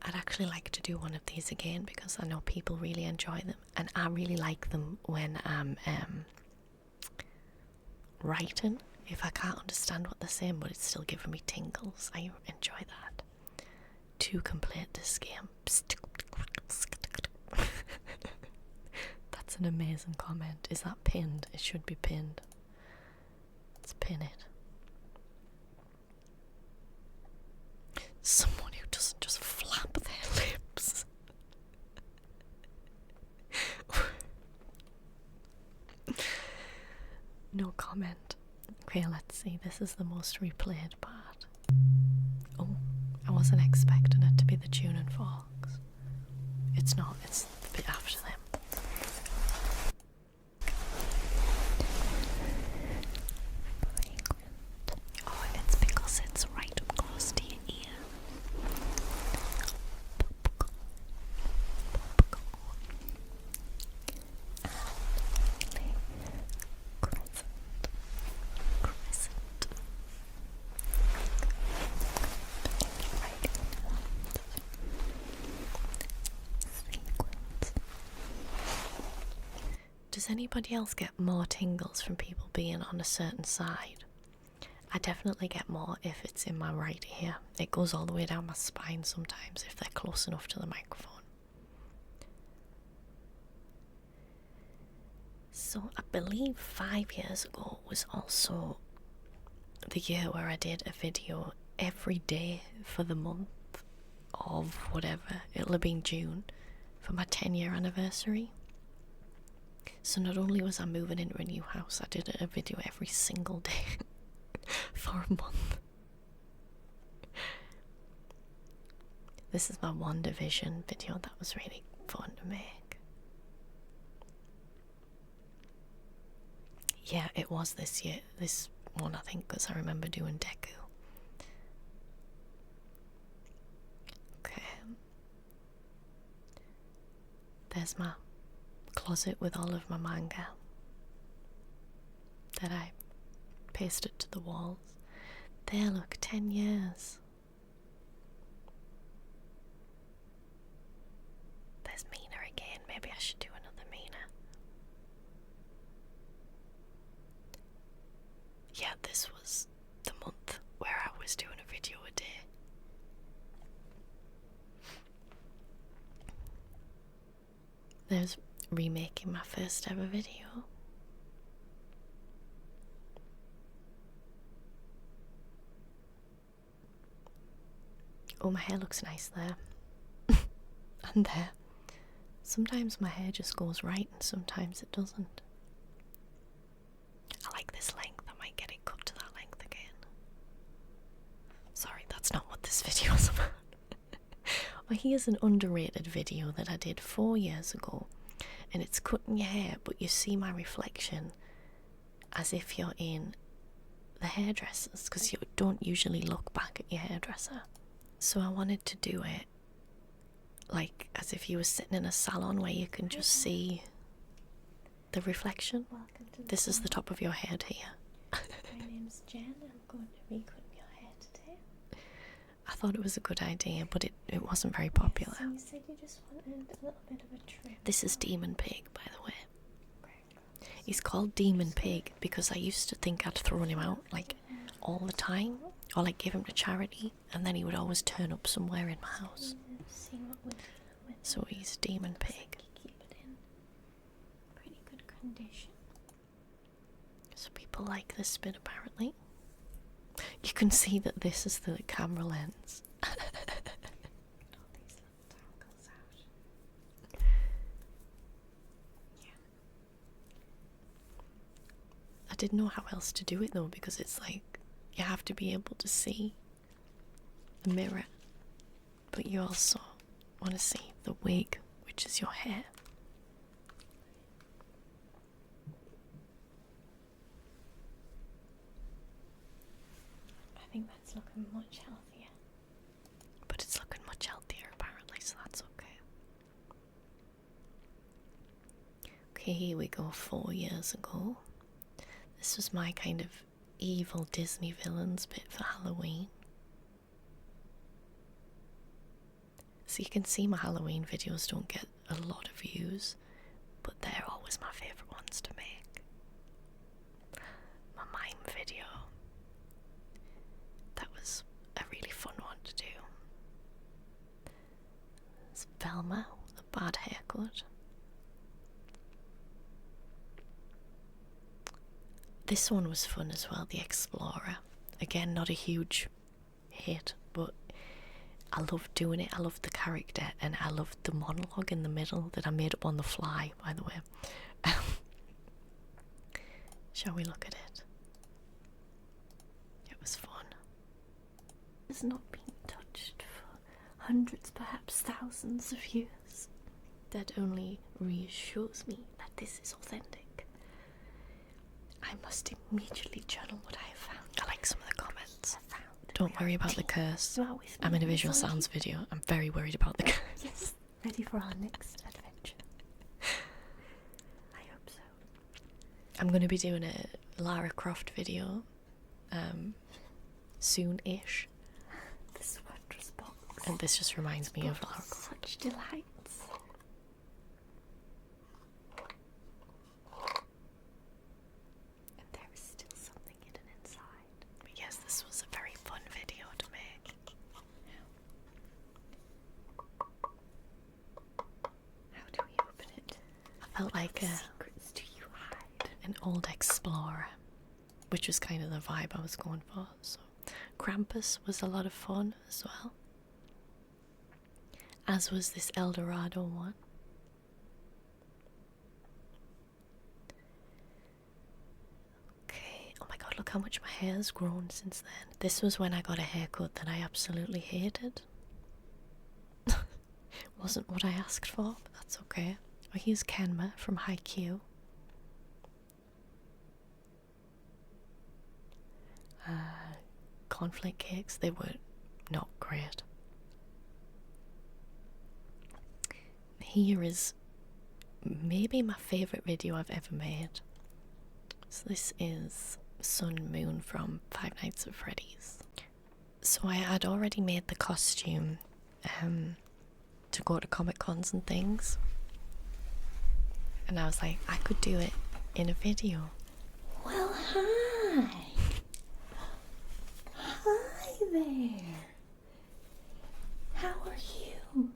I'd actually like to do one of these again because I know people really enjoy them, and I really like them when I'm writing. If I can't understand what they're saying but it's still giving me tingles, I enjoy that. To complete this game. That's an amazing comment. Is that pinned? It should be pinned. Let's pin it. comment. Okay, let's see. This is the most replayed part. Oh, I wasn't expecting it to be the tuning forks. It's not, it's the bit after them. Oh, it's because it's right up close to your ear. Does anybody else get more tingles from people being on a certain side? I definitely get more if it's in my right ear. It goes all the way down my spine sometimes if they're close enough to the microphone. So I believe 5 years ago was also the year where I did a video every day for the month of whatever. It'll have been June for my 10-year anniversary. So not only was I moving into a new house, I did a video every single day for a month. This is my WandaVision video. That was really fun to make. Yeah, it was this year. This one, I think, because I remember doing Deku. Okay. There's my closet with all of my manga that I pasted to the walls. There, look, 10 years. There's Mina again. Maybe I should do another Mina. Yeah, this was the month where I was doing a video a day. There's remaking my first ever video. Oh, my hair looks nice there. And there. Sometimes my hair just goes right and sometimes it doesn't. I like this length. I might get it cut to that length again. Sorry, that's not what this video is about. Well, here's an underrated video that I did 4 years ago. And it's cutting your hair, but you see my reflection as if you're in the hairdressers, because you don't usually look back at your hairdresser. So I wanted to do it like as if you were sitting in a salon where you can just see the reflection. This is the top of your head here. My name's Jen. I'm going to be cutting your hair today. I thought it was a good idea, but it wasn't very popular. So you said you just wanted a little bit of a trim. This is Demon Pig, by the way. He's called Demon Pig because I used to think I'd thrown him out like all the time, or like give him to charity, and then he would always turn up somewhere in my house. See what we're dealing with. So he's Demon Pig. Keep it in pretty good condition. So people like this bit apparently. You can see that this is the camera lens. All these little tangles out. Yeah. I didn't know how else to do it though, because it's like you have to be able to see the mirror, but you also want to see the wig, which is your hair. I think that's looking much healthier. But it's looking much healthier apparently, so that's okay. Okay, here we go. 4 years ago. This was my kind of evil Disney villains bit for Halloween. So you can see my Halloween videos don't get a lot of views, but they're always my favourite ones to make. My mime video. That was a really fun one to do. It's Velma with a bad haircut. This one was fun as well, The Explorer. Again, not a huge hit, but I loved doing it. I loved the character, and I loved the monologue in the middle that I made up on the fly, by the way. Shall we look at it? has not been touched for hundreds, perhaps thousands of years. That only reassures me that this is authentic. I must immediately journal what I have found. I like some of the comments. Don't worry about the curse. I'm in a visual sounds video. I'm very worried about the curse. Yes, ready for our next adventure. I hope so. I'm going to be doing a Lara Croft video soon-ish. This wondrous box. And this just reminds me of Lara Croft. Such delights. And there is still something hidden inside. But yes, this was a very fun video to make. How do we open it? I felt like Secrets do you hide? an old explorer, which was kind of the vibe I was going for. So Krampus was a lot of fun as well, as was this El Dorado one. Okay, oh my god, look how much my hair's grown since then. This was when I got a haircut that I absolutely hated. Wasn't what I asked for, but that's okay. Oh, here's Kenma from Haikyuu. Cornflake cakes, they were not great. Here is maybe my favourite video I've ever made. So this is Sun Moon from Five Nights at Freddy's. So I had already made the costume to go to Comic Cons and things. And I was like, I could do it in a video. Well, hi. Hi there. How are you?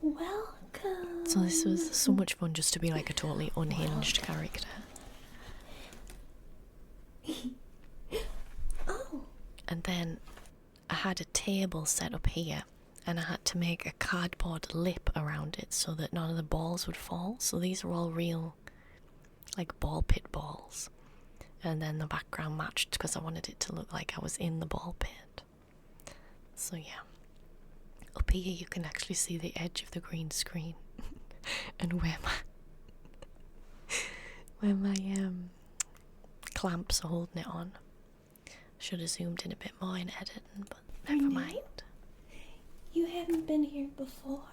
Welcome. So this was so much fun just to be like a totally unhinged character. Oh. And then I had a table set up here and I had to make a cardboard lip around it so that none of the balls would fall. So these are all real, like, ball pit balls. And then the background matched because I wanted it to look like I was in the ball pit. So yeah. Up here you can actually see the edge of the green screen and where my clamps are holding it on. Should have zoomed in a bit more in editing, but never mind. You haven't been here before.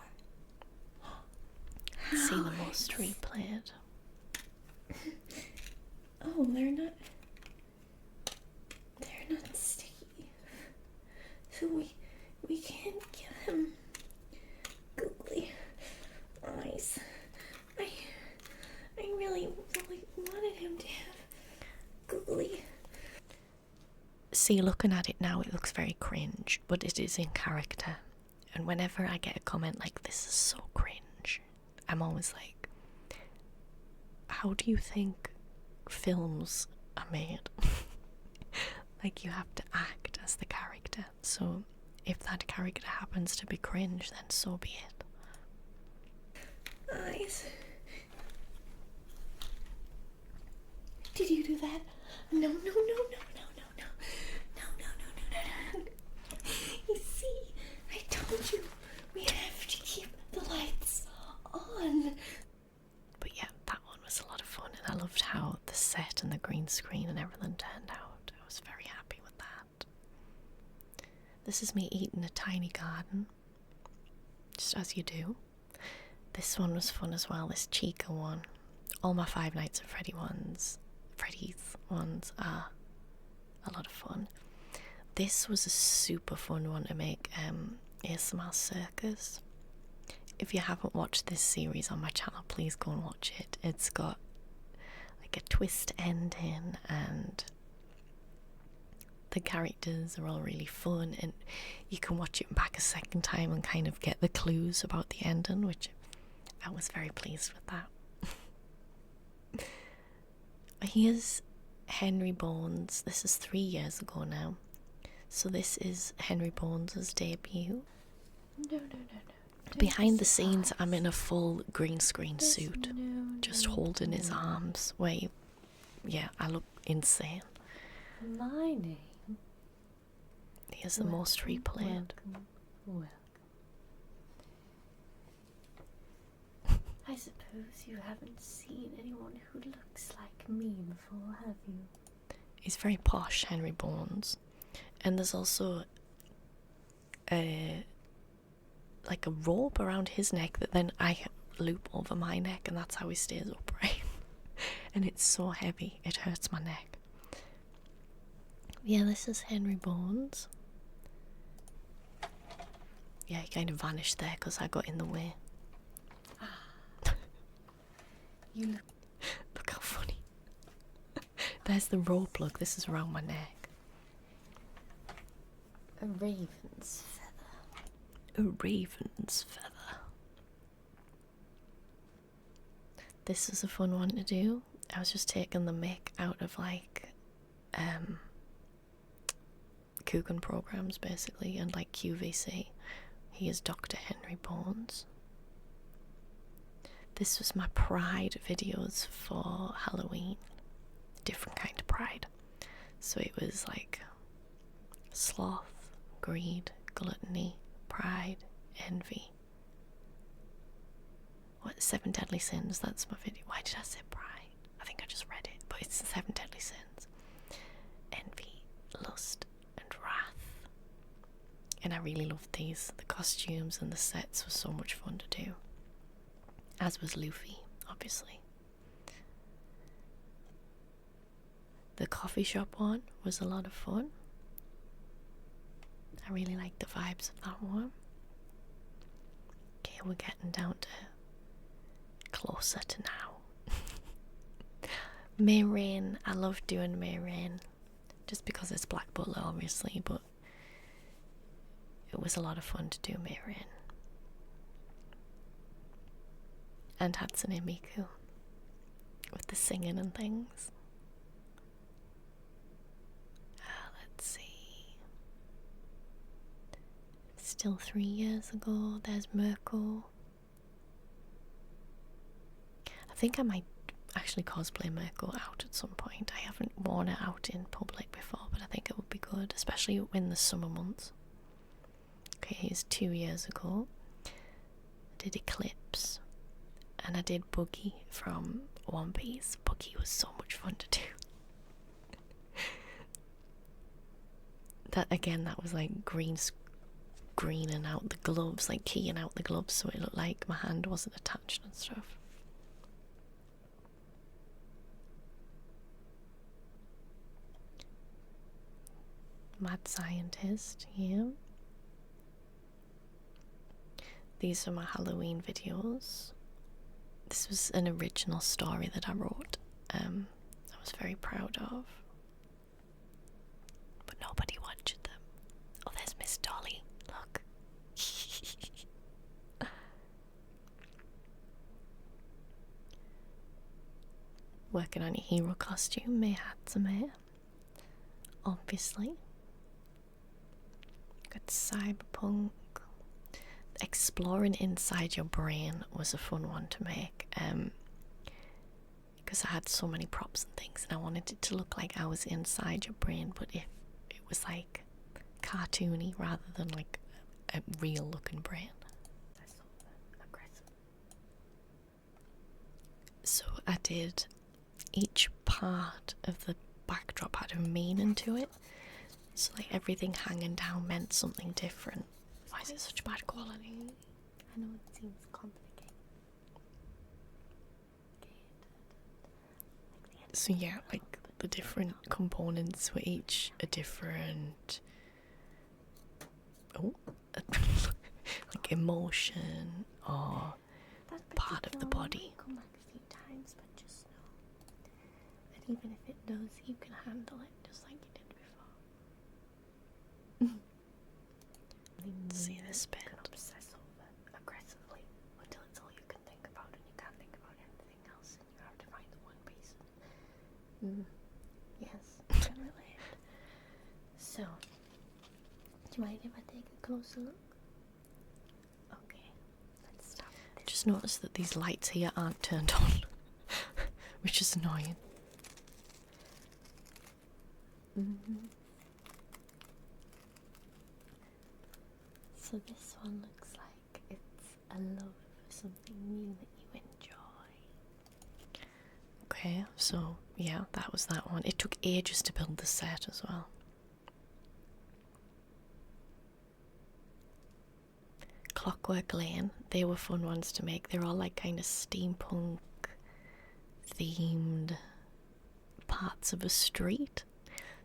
See the most replayed. Oh, they're not sticky. So we can't give him googly eyes. I really wanted him to have googly. See, looking at it now, it looks very cringe, but it is in character. And whenever I get a comment like, this is so cringe, I'm always like, how do you think films are made? Like, you have to act as the character. So if that character happens to be cringe, then so be it. Eyes. Did you do that? No. You see, I told you we have to keep the lights on. But yeah, that one was a lot of fun, and I loved how the set and the green screen and everything turned out. I was very happy with that. This is me eating a tiny garden, just as you do. This one was fun as well, this Chica one. All my Five Nights at Freddy's ones are a lot of fun. This was a super fun one to make, ASMR Circus. If you haven't watched this series on my channel, please go and watch it. It's got like a twist ending and the characters are all really fun, and you can watch it back a second time and kind of get the clues about the ending, which I was very pleased with that. Here's Henry Bones. This is 3 years ago now. So this is Henry Bones' debut. No. Behind the scenes, I'm in a full green screen suit, just holding his arms. Yeah, I look insane. My name He is the most replayed. Welcome. I suppose you haven't seen anyone who looks like me before, have you? He's very posh, Henry Bones. And there's also a rope around his neck that then I loop over my neck, and that's how he stays upright. And it's so heavy, it hurts my neck. Yeah, this is Henry Bones. Yeah, he kind of vanished there because I got in the way. You Look how funny. There's the rope, look, this is around my neck. a raven's feather. A raven's feather. This is a fun one to do. I was just taking the mick out of like Coogan programs basically, and like QVC. He is Dr. Henry Bones. This was my pride videos for Halloween. Different kind of pride. So it was like sloth, greed, gluttony, pride, envy. What, 7 Deadly Sins? That's my video. Why did I say pride? I think I just read it, but it's the 7 Deadly Sins. Envy, lust, and wrath. And I really loved these. The costumes and the sets were so much fun to do. As was Luffy, obviously. The coffee shop one was a lot of fun. I really liked the vibes of that one. Okay, we're getting down to closer to now. May Rain, I love doing May Rain. Just because it's Black Butler, obviously, but it was a lot of fun to do May Rain. And Hatsune Miku with the singing and things. Let's see. Still 3 years ago. There's Mirko. I think I might actually cosplay Mirko out at some point. I haven't worn it out in public before, but I think it would be good, especially in the summer months. Okay, here's 2 years ago. I did Eclipse. And I did Boogie from One Piece. Boogie was so much fun to do. That was like greening out the gloves, like keying out the gloves so it looked like my hand wasn't attached and stuff. Mad Scientist, yeah. These are my Halloween videos. This was an original story that I wrote. I was very proud of. But nobody watched them. Oh, there's Miss Dolly. Look. Working on your hero costume, May Hatsume. Obviously. Got Cyberpunk. Exploring inside your brain was a fun one to make, because I had so many props and things and I wanted it to look like I was inside your brain, but if it was like cartoony rather than like a real looking brain. So I did, each part of the backdrop had a meaning to it, so like everything hanging down meant something different. Why is it such bad quality? I know it seems complicated. So yeah, like the different components were each a different like emotion or part of the body. Come back a few times, but just know that even if it does, you can handle it just like you did before. See this bit. You can obsess over aggressively until it's all you can think about and you can't think about anything else and you have to find the one piece. Yes, I can relate. So, do you mind if I take a closer look? Okay, let's start with this. Just notice that these lights here aren't turned on, which is annoying. So this one looks like it's a love for something new that you enjoy. Okay, so yeah, that was that one. It took ages to build the set as well. Clockwork Lane, they were fun ones to make. They're all like kind of steampunk themed parts of a street.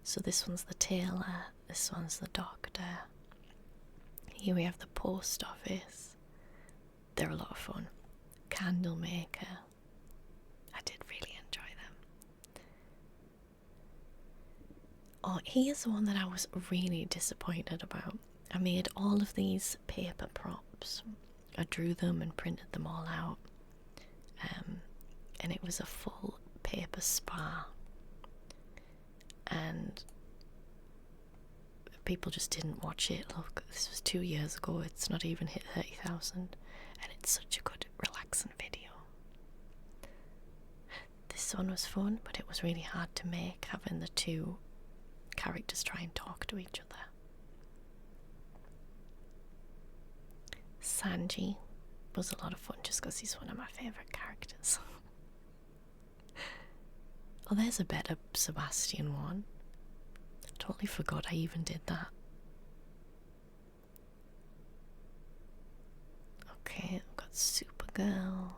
So this one's the tailor, this one's the doctor. Here we have the post office. They're a lot of fun. Candle maker. I did really enjoy them. Oh, here's one that I was really disappointed about. I made all of these paper props. I drew them and printed them all out. And it was a full paper spa. And people just didn't watch it. Look, this was 2 years ago. It's not even hit 30,000. And it's such a good, relaxing video. This one was fun, but it was really hard to make, having the two characters try and talk to each other. Sanji was a lot of fun just because he's one of my favourite characters. Oh, there's a better Sebastian one. I totally forgot I even did that. Okay, I've got Supergirl.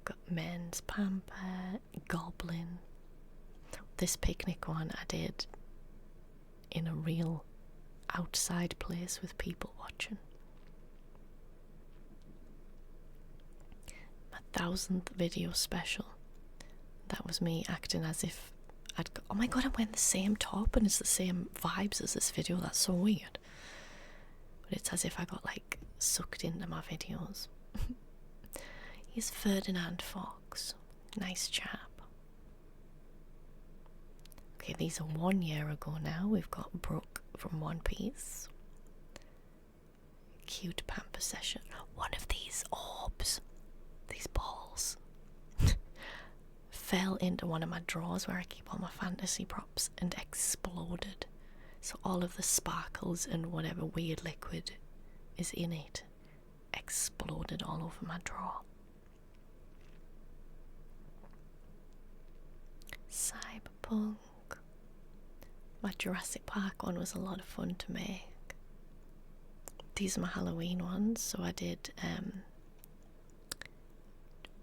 Got Men's Pamper, Goblin. This picnic one I did in a real outside place with people watching. My 1000th video special. That was me acting as if I'd go, oh my god, I'm wearing the same top and it's the same vibes as this video. That's so weird. But it's as if I got like sucked into my videos. He's Ferdinand Fox. Nice chap. Okay, these are 1 year ago now. We've got Brooke from One Piece. Cute pamper session. One of these orbs, these balls, fell into one of my drawers where I keep all my fantasy props and exploded. So all of the sparkles and whatever weird liquid is in it exploded all over my drawer. Cyberpunk. My Jurassic Park one was a lot of fun to make. These are my Halloween ones, so I did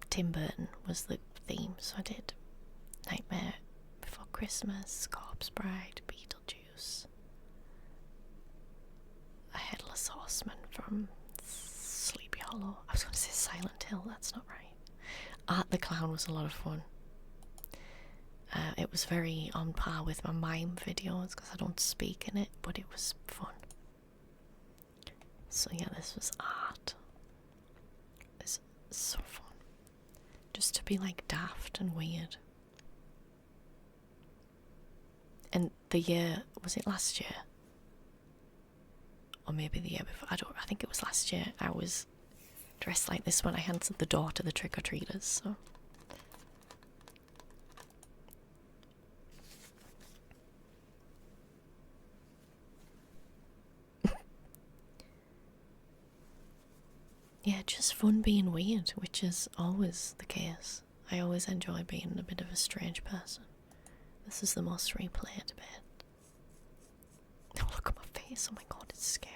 Tim Burton was the theme, so I did Nightmare Before Christmas, Corpse Bride, Beetlejuice, a Headless Horseman from Sleepy Hollow. I was going to say Silent Hill, that's not right. Art the Clown was a lot of fun. It was very on par with my mime videos because I don't speak in it, but it was fun. So yeah, this was art. It's so fun. Just to be like daft and weird. And the year, was it last year? Or maybe the year before, I think it was last year. I was dressed like this when I answered the door to the trick-or-treaters, so. Yeah, just fun being weird, which is always the case. I always enjoy being a bit of a strange person. This is the most replayed bit. Oh, look at my face. Oh my god, it's scary.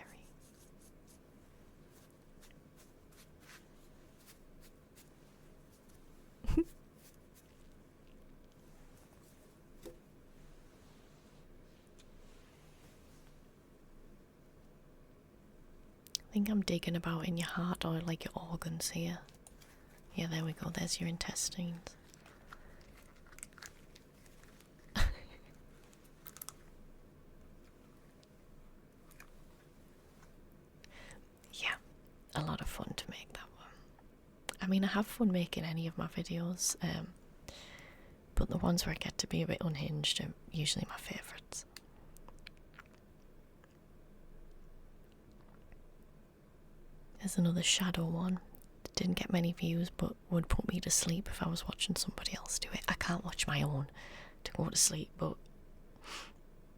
I think I'm digging about in your heart or like your organs here. Yeah, there we go. There's your intestines. Yeah, a lot of fun to make that one. I mean, I have fun making any of my videos, but the ones where I get to be a bit unhinged are usually my favourites. There's another shadow one. Didn't get many views, but would put me to sleep if I was watching somebody else do it. I can't watch my own to go to sleep, but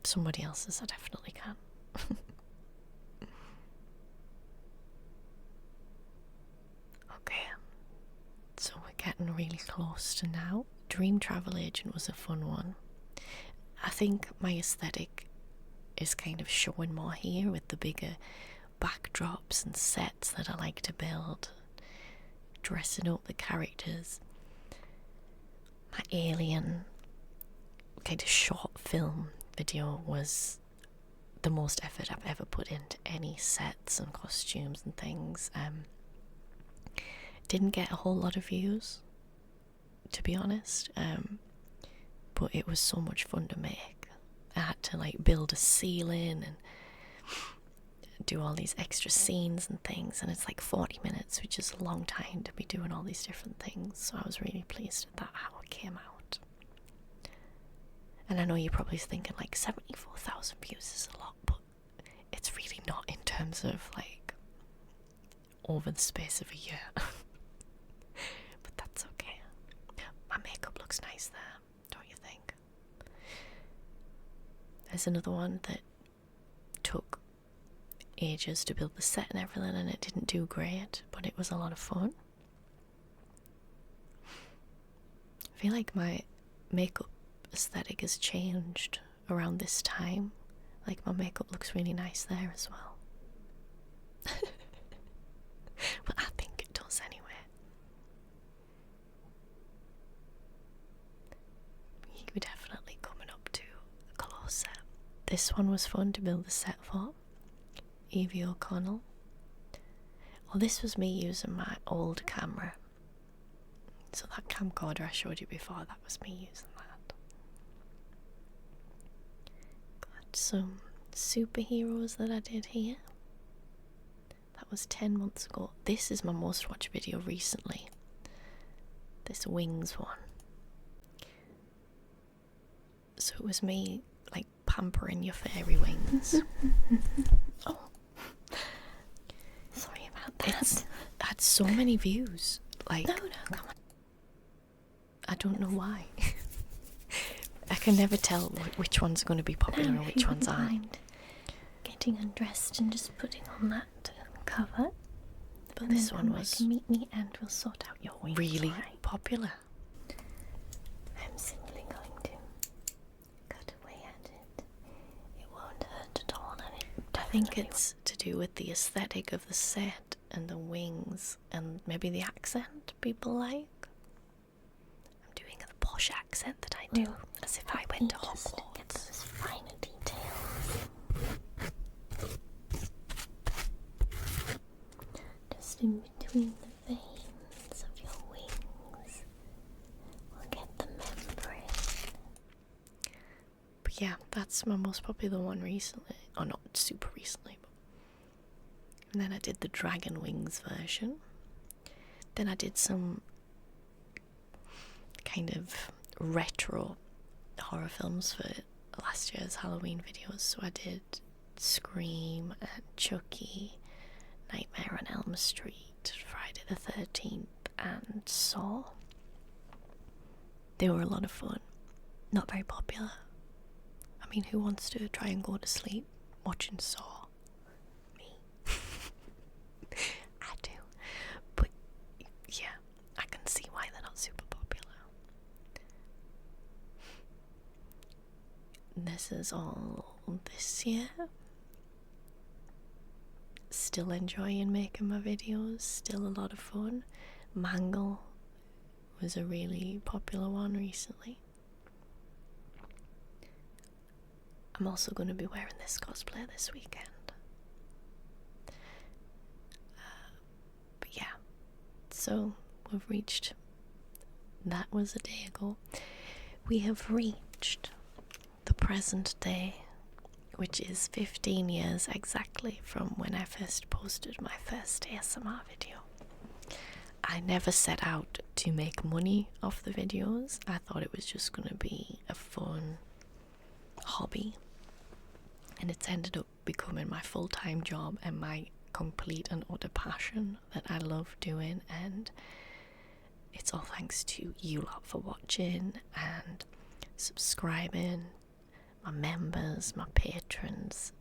somebody else's I definitely can. really close to now. Dream Travel Agent was a fun one. I think my aesthetic is kind of showing more here with the bigger backdrops and sets that I like to build, dressing up the characters. My Alien kind of short film video was the most effort I've ever put into any sets and costumes and things. Didn't get a whole lot of views, to be honest, but it was so much fun to make. I had to like build a ceiling and do all these extra scenes and things, and it's like 40 minutes, which is a long time to be doing all these different things, so I was really pleased with that, how it came out. And I know you're probably thinking like 74,000 views is a lot, but it's really not in terms of like over the space of a year. But that's okay. My makeup looks nice there, don't you think? There's another one that took ages to build the set and everything, and it didn't do great, but it was a lot of fun. I feel like my makeup aesthetic has changed around this time. Like my makeup looks really nice there as well. Well, I think it does anyway. You're definitely coming up to a closer. This one was fun to build the set for. Evie O'Connell. Well, this was me using my old camera. So that camcorder I showed you before, that was me using that. Got some superheroes that I did here. That was 10 months ago. This is my most watched video recently. This Wings one. So it was me like pampering your fairy wings. Oh. Sorry about that. It's had so many views. Like, no, come on. I don't know why. I can never tell which one's going to be popular and which ones aren't. Getting undressed and just putting on that cover. But and this one was meet me and we'll sort out your wings. Really popular. I'm simply going to cut away at it. It won't hurt at all, and I think it's to do with the aesthetic of the set and the wings and maybe the accent people like. I'm doing a posh accent that I do, as if I went to Hogwarts. Get those finer details. Just in between the veins of your wings, we'll get the membrane. But yeah, that's my most popular one recently. Or not super recently, but. And then I did the Dragon Wings version. Then I did some kind of retro horror films for last year's Halloween videos. So I did Scream and Chucky, Nightmare on Elm Street, Friday the 13th, and Saw. They were a lot of fun. Not very popular. I mean, who wants to try and go to sleep watching Saw? Me. I do. But yeah, I can see why they're not super popular. This is all this year. Still enjoying making my videos, still a lot of fun. Mangle was a really popular one recently. I'm also going to be wearing this cosplay this weekend. But yeah, so we've reached, that was a day ago. We have reached the present day, which is 15 years exactly from when I first posted my first ASMR video. I never set out to make money off the videos. I thought it was just going to be a fun hobby, and it's ended up becoming my full-time job and my complete and utter passion that I love doing, and it's all thanks to you lot for watching and subscribing, my members, my patrons,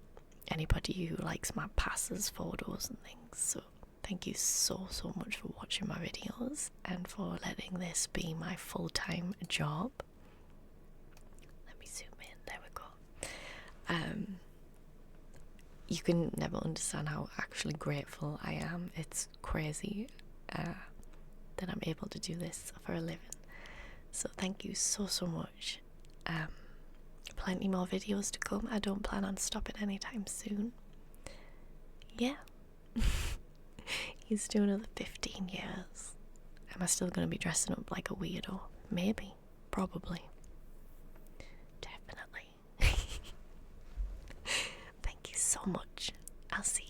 anybody who likes my passes, photos and things. So thank you so much for watching my videos and for letting this be my full-time job. Let me zoom in, there we go. You can never understand how actually grateful I am. It's crazy that I'm able to do this for a living. So thank you so much. Plenty more videos to come. I don't plan on stopping anytime soon. Yeah. He's doing another 15 years. Am I still going to be dressing up like a weirdo? Maybe. Probably. Definitely. Thank you so much. I'll see